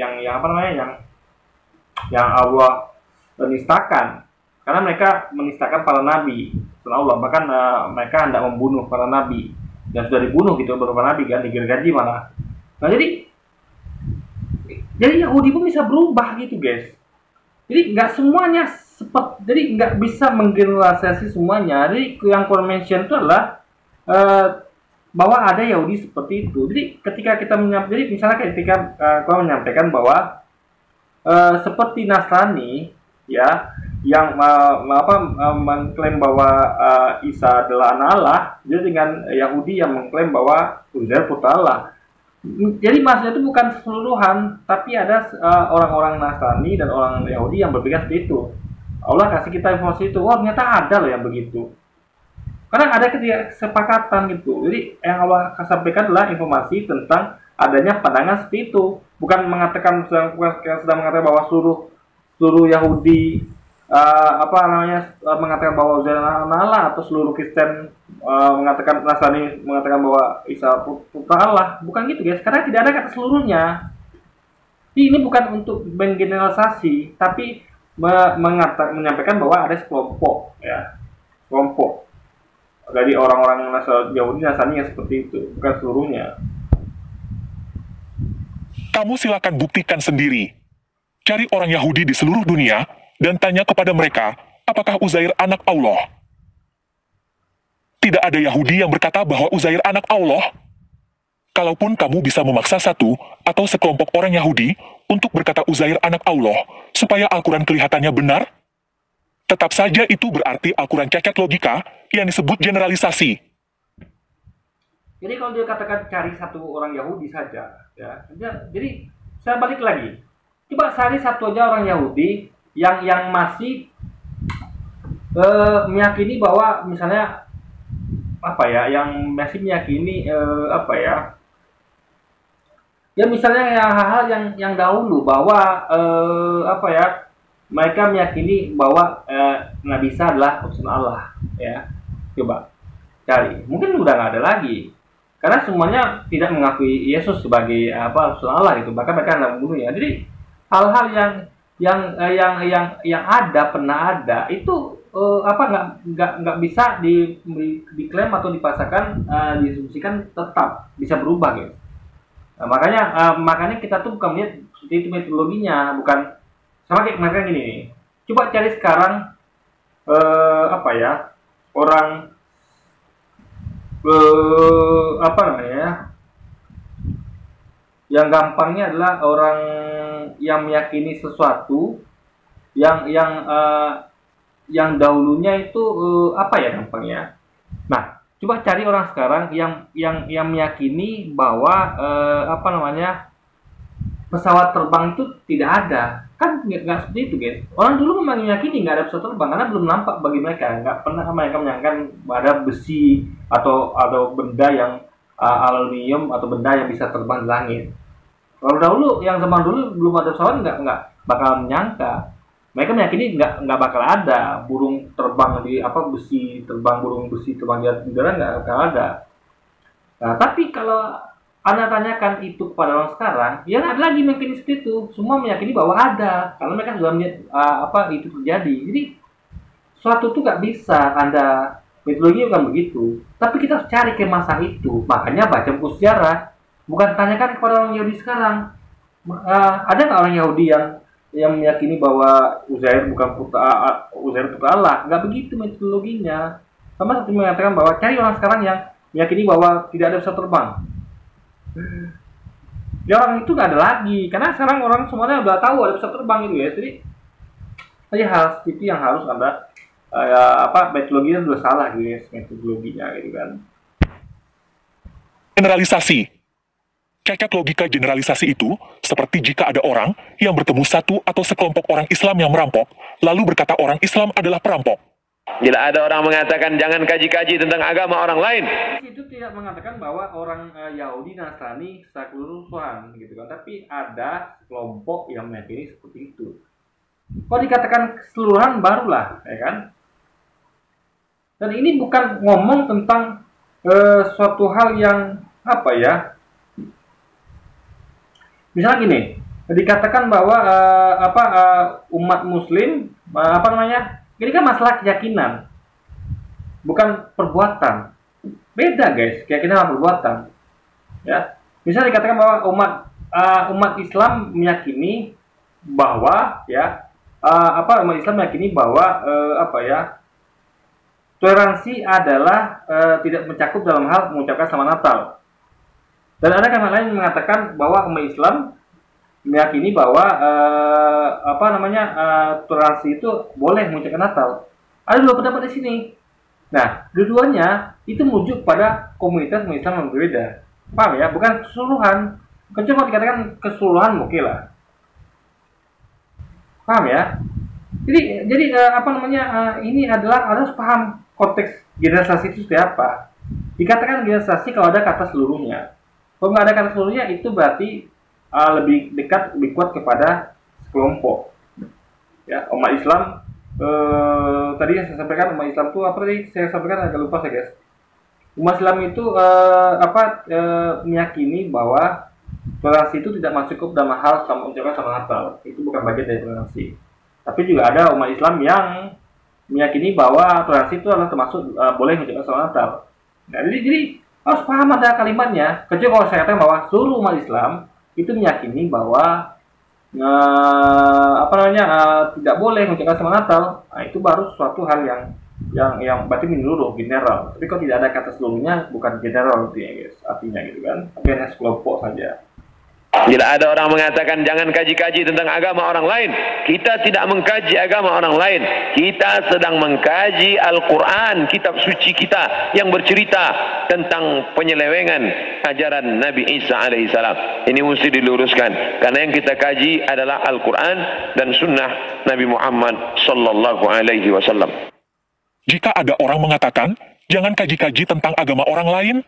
Allah menistakan. Karena mereka menistakan para nabi Allah, bahkan mereka hendak membunuh para nabi. Dan sudah dibunuh gitu beberapa nabi kan, digergaji malah. Nah jadi Yahudi pun bisa berubah gitu guys. Jadi nggak semuanya jadi nggak bisa menggeneralisasi semuanya. Jadi yang mention itu adalah bahwa ada Yahudi seperti itu. Jadi ketika kita jadi misalnya ketika kau menyampaikan bahwa seperti Nasrani ya, yang mengklaim bahwa Isa adalah anak Allah, jadi dengan Yahudi yang mengklaim bahwa Uzair putra Allah. Jadi maksudnya itu bukan keseluruhan, tapi ada orang-orang Nasrani dan orang Yahudi yang berpikir seperti itu. Allah kasih kita informasi itu, wah ternyata ada loh yang begitu. Karena ada kesepakatan gitu. Jadi yang Allah sampaikan adalah informasi tentang adanya pandangan seperti itu, bukan sedang mengatakan bahwa seluruh Yahudi mengatakan bahwa Uzair anak Allah, atau seluruh Kristen mengatakan, Nasrani mengatakan bahwa Isa putra Allah. Bukan gitu guys, karena tidak ada kata seluruhnya. Jadi ini bukan untuk menggeneralisasi, tapi menyampaikan bahwa ada sekelompok ya, kelompok dari orang-orang Yahudi Nasrani yang seperti itu, bukan seluruhnya. Kamu silakan buktikan sendiri. Cari orang Yahudi di seluruh dunia dan tanya kepada mereka, apakah Uzair anak Allah? Tidak ada Yahudi yang berkata bahwa Uzair anak Allah. Kalaupun kamu bisa memaksa satu atau sekelompok orang Yahudi untuk berkata Uzair anak Allah, supaya Al-Quran kelihatannya benar, tetap saja itu berarti Al-Quran cacat logika yang disebut generalisasi. Jadi kalau dia katakan cari satu orang Yahudi saja, ya, jadi saya balik lagi. Coba cari satu aja orang Yahudi yang masih meyakini bahwa misalnya yang masih meyakini ya misalnya hal-hal yang dahulu bahwa mereka meyakini bahwa Nabi Isa adalah utusan Allah, ya. Coba cari, mungkin udah nggak ada lagi, karena semuanya tidak mengakui Yesus sebagai utusan Allah gitu, bahkan mereka hendak membunuhnya. Jadi hal-hal yang pernah ada itu nggak bisa diklaim atau dipasarkan, disumsikan tetap bisa berubah gitu. Nah, makanya kita tuh bukan melihat itu metodologinya, bukan sama kayak kemarin gini nih. Coba cari sekarang orang yang gampangnya adalah orang yang meyakini sesuatu yang dahulunya itu gampangnya. Nah, coba cari orang sekarang yang meyakini bahwa pesawat terbang itu tidak ada. Kan nggak seperti itu, guys. Orang dulu memang meyakini nggak ada pesawat terbang karena belum nampak bagi mereka. Nggak pernah mereka menyangka ada besi atau benda yang aluminium atau benda yang bisa terbang di langit. Kalau dahulu, yang zaman dulu belum ada pesawat, nggak bakal menyangka. Mereka meyakini nggak bakal ada burung terbang di burung besi terbang di udara, nggak bakal ada. Nah, tapi kalau Anda tanyakan itu kepada orang sekarang, ya ada lagi meyakini seperti itu. Semua meyakini bahwa ada, karena mereka sudah melihat itu terjadi. Jadi suatu itu nggak bisa Anda metodologi bukan begitu. Tapi kita harus cari ke masa itu. Makanya baca buku sejarah. Bukan tanyakan kepada orang Yahudi sekarang. Ada nggak orang Yahudi yang meyakini bahwa Uzair bukan Uzair putra Allah? Nggak begitu metodologinya. Sama seperti mengatakan bahwa cari orang sekarang yang meyakini bahwa tidak ada pesawat terbang. Ya orang itu nggak ada lagi, karena sekarang orang semuanya udah tahu ada pesawat terbang gitu ya. Jadi hal seperti itu yang harus Anda metodologinya sudah salah gitu ya, metodologinya gitu kan. Generalisasi. Cacat logika generalisasi itu seperti jika ada orang yang bertemu satu atau sekelompok orang Islam yang merampok, lalu berkata orang Islam adalah perampok. Bila ada orang mengatakan jangan kaji-kaji tentang agama orang lain, itu tidak mengatakan bahwa orang Yahudi Nasrani keseluruhan gitu kan, tapi ada kelompok yang meyakini seperti itu. Kalau dikatakan keseluruhan barulah, ya kan? Dan ini bukan ngomong tentang suatu hal yang misalnya gini, dikatakan bahwa umat Muslim ini kan masalah keyakinan, bukan perbuatan. Beda guys, keyakinan sama perbuatan. Ya, misalnya dikatakan bahwa umat Islam meyakini bahwa toleransi adalah tidak mencakup dalam hal mengucapkan selamat Natal. Dan ada yang lain mengatakan bahwa umat Islam meyakini bahwa toleransi itu boleh mengucapkan Natal. Ada dua pendapat di sini. Nah, dua-duanya itu merujuk pada komunitas umat Islam yang berbeda. Paham ya? Bukan keseluruhan. Kecuali kalau dikatakan keseluruhan oke lah. Paham ya? Jadi ini adalah harus paham konteks generalisasi itu seperti apa. Dikatakan generalisasi kalau ada kata seluruhnya. Kalau nggak ada kata seluruhnya, itu berarti lebih kuat kepada sekelompok. Ya, umat Islam tadi yang saya sampaikan, umat Islam itu apa tadi saya sampaikan, agak lupa saya guys. Umat Islam itu meyakini bahwa toleransi itu tidak masuk dalam hal sama ucapan sama Natal. Itu bukan bagian dari toleransi. Tapi juga ada umat Islam yang meyakini bahwa toleransi itu adalah termasuk boleh mengucapkan selamat Natal. Nah, jadi harus paham ada kalimatnya. Kecuali kalau saya katakan bahwa seluruh umat Islam itu meyakini bahwa tidak boleh mengucapkan selamat Natal. Nah, itu baru suatu hal yang berarti menyeluruh, general. Tapi kalau tidak ada kata seluruhnya, bukan general itu ya guys, artinya gitu kan. Tapi hanya sekelompok saja. Bila ada orang mengatakan jangan kaji-kaji tentang agama orang lain, kita tidak mengkaji agama orang lain. Kita sedang mengkaji Al-Quran, kitab suci kita yang bercerita tentang penyelewengan ajaran Nabi Isa alaihissalam. Ini mesti diluruskan, karena yang kita kaji adalah Al-Quran dan sunnah Nabi Muhammad sallallahu alaihi wasallam. Jika ada orang mengatakan jangan kaji-kaji tentang agama orang lain,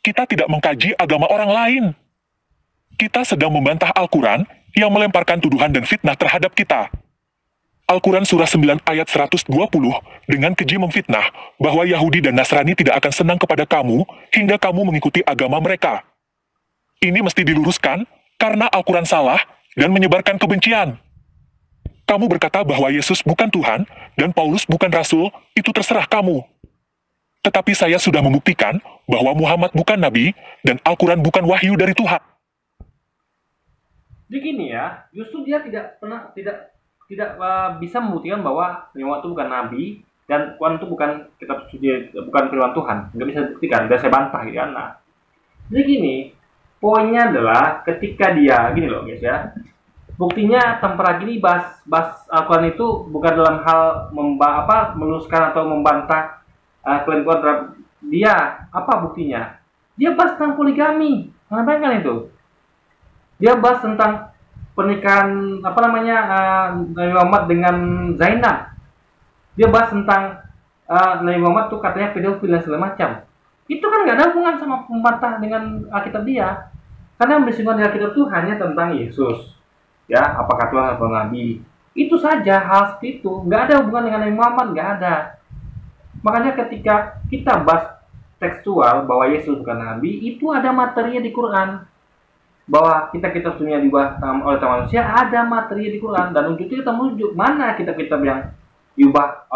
kita tidak mengkaji agama orang lain. Kita sedang membantah Al-Quran yang melemparkan tuduhan dan fitnah terhadap kita. Al-Quran Surah 9 ayat 120 dengan keji memfitnah bahwa Yahudi dan Nasrani tidak akan senang kepada kamu hingga kamu mengikuti agama mereka. Ini mesti diluruskan karena Al-Quran salah dan menyebarkan kebencian. Kamu berkata bahwa Yesus bukan Tuhan dan Paulus bukan Rasul, itu terserah kamu. Tetapi saya sudah membuktikan bahwa Muhammad bukan Nabi dan Al-Quran bukan wahyu dari Tuhan. Jadi gini ya, justru dia tidak bisa membuktikan bahwa Muhammad itu bukan Nabi dan Quran itu bukan kitab suci, bukan firman Tuhan. Nggak bisa dibuktikan, dan saya bantah gitu kan. Nah, jadi gini, poinnya adalah ketika dia, gini loh guys ya, buktinya tanpa lagi bahas Al-Quran itu bukan dalam hal meluruskan atau membantah klaim Quran terhadap dia. Apa buktinya? Dia bahas tentang poligami. Bayangkan itu. Dia bahas tentang pernikahan Nabi Muhammad dengan Zainab. Dia bahas tentang Nabi Muhammad tuh katanya pedofil dan segala macam. Itu kan nggak ada hubungan sama membantah dengan Alkitab dia. Karena yang bersinggungan di Alkitab itu hanya tentang Yesus. Ya, apakah Tuhan atau Nabi. Itu saja hal seperti itu. Nggak ada hubungan dengan Nabi Muhammad, nggak ada. Makanya ketika kita bahas tekstual bahwa Yesus bukan Nabi, itu ada materinya di Quran. Bahwa kitab-kitab dunia diubah oleh manusia, ada materi di Quran. Dan untuk itu kita menuju mana kitab-kitab yang diubah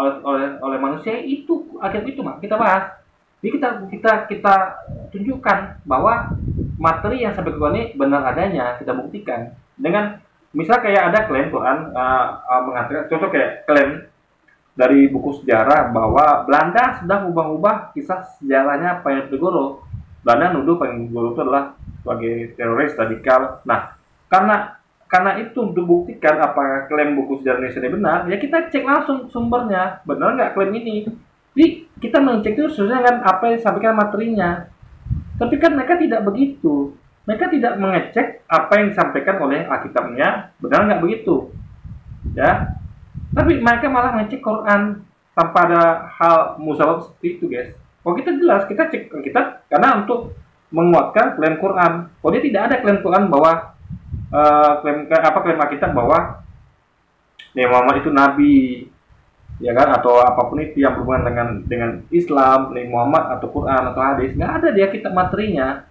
oleh manusia, itu Alkitab itu kita bahas. Jadi kita tunjukkan bahwa materi yang sampai ke Quran ini benar adanya, kita buktikan. Dengan misal kayak ada klaim Quran mengatakan, contoh kayak klaim dari buku sejarah bahwa Belanda sudah ubah-ubah kisah sejarahnya Penegoro. Belanda nuduh Penegoro itu adalah sebagai teroris radikal. Nah, karena itu untuk buktikan apakah klaim buku sejarah Indonesia ini benar, ya kita cek langsung sumbernya, benar nggak klaim ini. Jadi kita mengecek itu sesuai dengan apa yang disampaikan materinya. Tapi kan mereka tidak begitu. Mereka tidak mengecek apa yang disampaikan oleh Alkitabnya, benar nggak begitu, ya. Tapi mereka malah ngecek Quran tanpa ada hal musabab seperti itu, guys. Kalau kita jelas, kita cek Alkitab karena untuk menguatkan klaim Quran. Kalau dia tidak ada klaim Quran bahwa klaim Alkitab bahwa Muhammad itu nabi, ya kan, atau apapun itu yang berhubungan dengan Islam, Nabi Muhammad atau Quran atau hadis, nggak ada dia kitab materinya.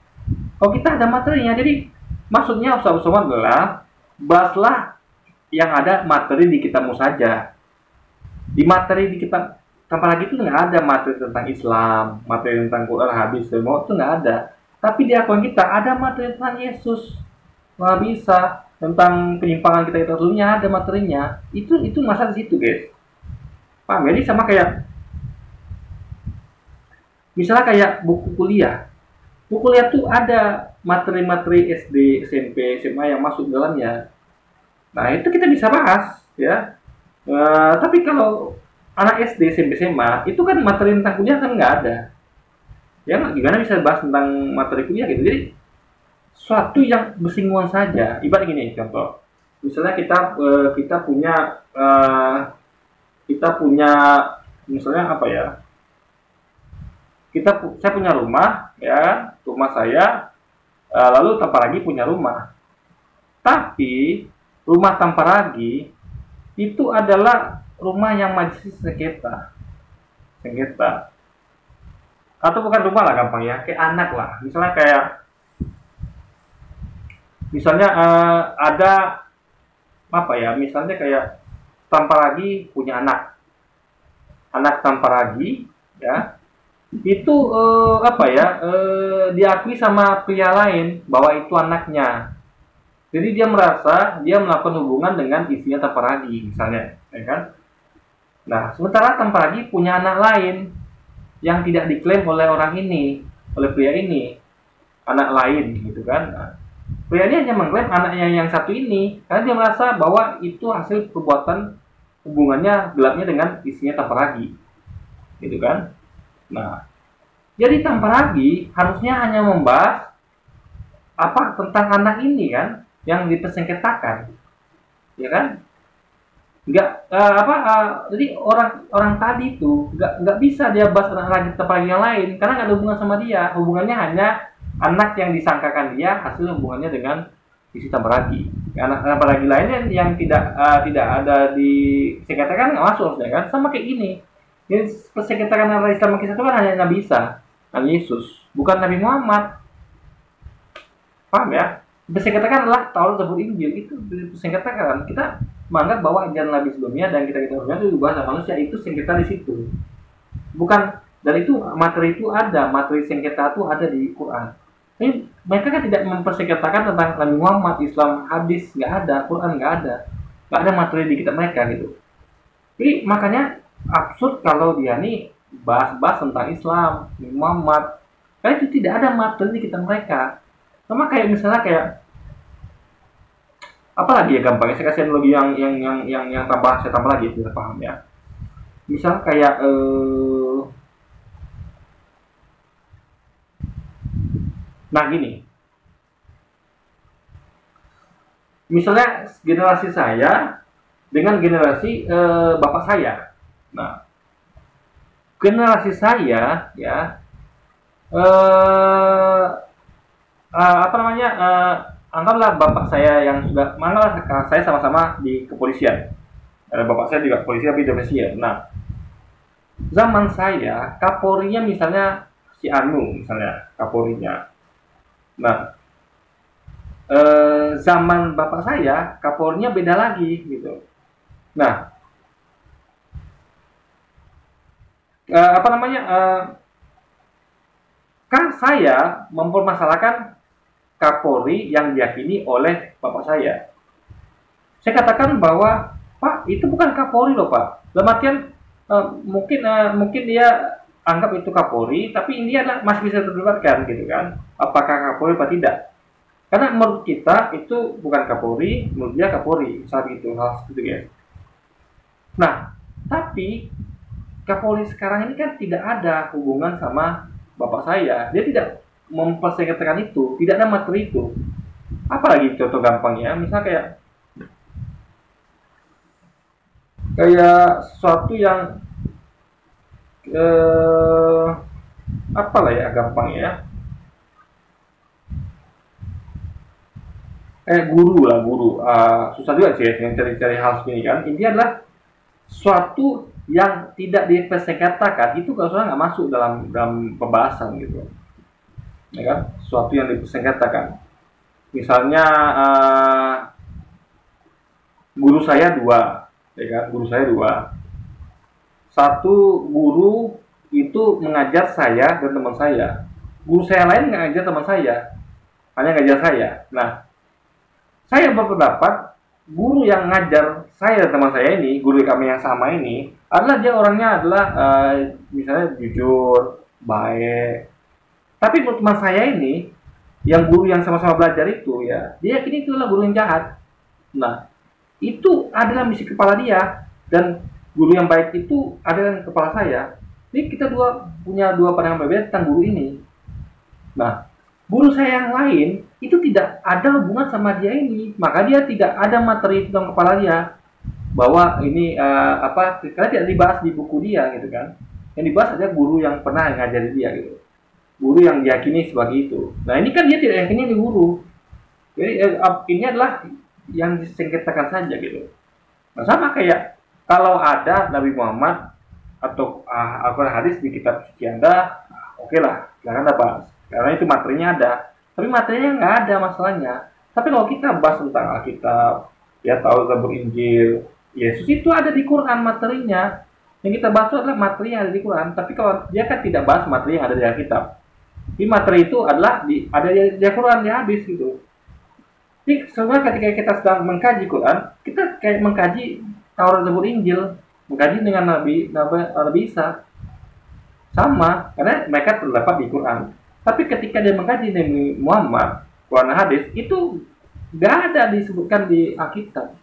Kalau kita ada materinya, jadi maksudnya Ustaz Somad adalah bahaslah yang ada materi di kitabmu saja. Di materi di kitab tanpa lagi itu nggak ada materi tentang Islam, materi tentang Quran, hadis, semua itu nggak ada. Tapi di akun kita ada materi tentang Yesus, nggak bisa tentang penyimpangan kita dulunya ada materinya. Itu masalah di situ, guys. Paham? Jadi sama kayak misalnya kayak buku kuliah. Buku kuliah tuh ada materi-materi SD, SMP, SMA yang masuk dalamnya. Nah, itu kita bisa bahas, ya. Tapi kalau anak SD, SMP, SMA, itu kan materi tentang kuliah kan nggak ada. Ya, gimana bisa bahas tentang materi kuliah gitu. Jadi, suatu yang bersinggungan saja. Ibarat gini, contoh. Misalnya kita punya misalnya apa ya? Saya punya rumah, ya, rumah saya, lalu Tamparagi punya rumah. Tapi rumah Tamparagi itu adalah rumah yang masih sengketa. Atau bukan rumah lah gampang ya, kayak anak lah. Misalnya ada apa ya? Misalnya kayak Tamparagi punya anak Tamparagi, ya. Itu diakui sama pria lain bahwa itu anaknya. Jadi dia merasa dia melakukan hubungan dengan istrinya Tamparagi misalnya, ya kan? Nah, sementara Tamparagi punya anak lain yang tidak diklaim oleh orang ini, oleh pria ini, anak lain gitu kan? Nah, pria ini hanya mengklaim anaknya yang satu ini karena dia merasa bahwa itu hasil perbuatan hubungannya gelapnya dengan istrinya Tamparagi, gitu kan? Nah, jadi Tamparagi harusnya hanya membahas tentang anak ini kan yang dipersengketakan, ya kan? Jadi orang tadi itu nggak bisa dia bahas anak Tamparagi yang lain karena nggak ada hubungan sama dia. Hubungannya hanya anak yang disangkakan dia hasil hubungannya dengan isi tambah lagi. Karena apalagi lainnya yang tidak ada di sengketakan nggak masuk harusnya kan, sama kayak gini. Jadi persengketakan antara Islam dan Kristen itu kan hanya Nabi Isa, Nabi Yesus, bukan Nabi Muhammad. Paham ya? Persengketakan adalah Taurat, Zabur, Injil, itu persengketakan. Kita menganggap bahwa ajaran Nabi sebelumnya dan kita hormati itu bahasa manusia, itu sengketa di situ. Bukan, dan itu materi itu ada, materi sengketa itu ada di Quran. Tapi mereka kan tidak mempersengketakan tentang Nabi Muhammad, Islam, hadis, nggak ada, Quran nggak ada materi di kitab mereka gitu. Jadi makanya absurd kalau dia nih bahas-bahas tentang Islam, Nabi Muhammad, karena itu tidak ada materi di kitab mereka. Sama kayak misalnya kayak apa lagi ya gampangnya, saya kasih analogi yang saya tambah lagi biar paham ya. Misal kayak nah gini, misalnya generasi saya dengan generasi bapak saya. Nah, generasi saya ya apa namanya, anggaplah bapak saya yang sudah, anggaplah saya sama-sama di kepolisian. Bapak saya juga polisi tapi Indonesia. Nah, zaman saya Kapolrinya misalnya si Anu misalnya Kapolrinya. Nah, zaman bapak saya Kapolrinya beda lagi gitu. Nah, apa namanya, kan saya mempermasalahkan Kapolri yang diyakini oleh bapak saya. Saya katakan bahwa Pak, itu bukan Kapolri loh Pak. Dalam artian mungkin dia anggap itu Kapolri, tapi ini adalah masih bisa terlibatkan gitu kan. Apakah Kapolri atau tidak? Karena menurut kita itu bukan Kapolri, menurut dia Kapolri, saat itu hal seperti itu ya. Nah, tapi Kapolri sekarang ini kan tidak ada hubungan sama bapak saya. Dia tidak mempersengketakan itu, tidak ada materi itu. Apalagi contoh gampangnya, misalnya kayak sesuatu yang apalah ya gampangnya, guru susah juga sih yang cari-cari hal seperti ini kan. Ini adalah suatu yang tidak dipersengketakan, itu kalau salah nggak masuk dalam pembahasan gitu ya kan. Suatu yang dipersengketakan, misalnya guru saya dua ya kan, guru saya dua. Satu guru itu mengajar saya dan teman saya, guru saya lain nggak ngajar teman saya, hanya ngajar saya. Nah, saya berpendapat guru yang ngajar saya dan teman saya ini, guru kami yang sama ini, adalah dia orangnya adalah misalnya jujur, baik. Tapi menurut teman saya ini, yang guru yang sama-sama belajar itu ya, dia yakini itu adalah guru yang jahat. Nah, itu adalah misi kepala dia, dan guru yang baik itu adalah kepala saya. Jadi kita punya dua pandangan berbeda tentang guru ini. Nah, guru saya yang lain itu tidak ada hubungan sama dia ini, maka dia tidak ada materi tentang kepala dia, bahwa ini karena tidak dibahas di buku dia gitu kan. Yang dibahas adalah guru yang pernah ngajari dia gitu, guru yang diyakini sebagai itu. Nah, ini kan dia tidak yakini di guru. Jadi ini adalah yang disengketakan saja gitu. Nah, sama kayak kalau ada Nabi Muhammad atau Al-Quran hadis di kitab suci Anda, oke lah, jangan ada bahas, karena itu materinya ada. Tapi materinya nggak ada masalahnya. Tapi kalau kita bahas tentang Alkitab, ya Taurat, Zabur, Injil, Yesus, itu ada di Quran materinya. Yang kita bahas itu adalah materi yang ada di Quran. Tapi kalau dia kan tidak bahas materi yang ada di Alkitab. Di materi itu adalah ada di Quran, di hadis gitu. Jadi sebenarnya ketika kita sedang mengkaji Quran, kita kayak mengkaji Taurat, Zabur, Injil, mengkaji dengan Nabi Isa. Sama, karena mereka terdapat di Quran. Tapi ketika dia mengkaji Nabi Muhammad, Quran hadis, itu nggak ada disebutkan di Alkitab.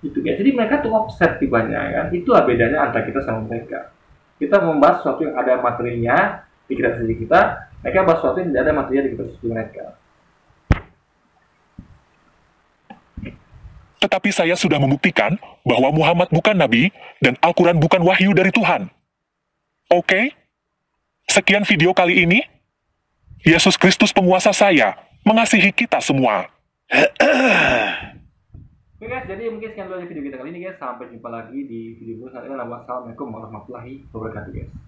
Gitu ya. Jadi mereka tuh offset tibanya kan. Itulah bedanya antara kita sama mereka. Kita membahas sesuatu yang ada materinya di kitab suci kita, mereka bahas sesuatu yang tidak ada materinya di kitab suci mereka. Tetapi saya sudah membuktikan bahwa Muhammad bukan nabi dan Al-Quran bukan wahyu dari Tuhan. Oke? Sekian video kali ini. Yesus Kristus penguasa saya mengasihi kita semua. Oke guys, jadi mungkin sekian dulu video kita kali ini guys. Sampai jumpa lagi di video berikutnya. Wassalamualaikum warahmatullahi wabarakatuh guys.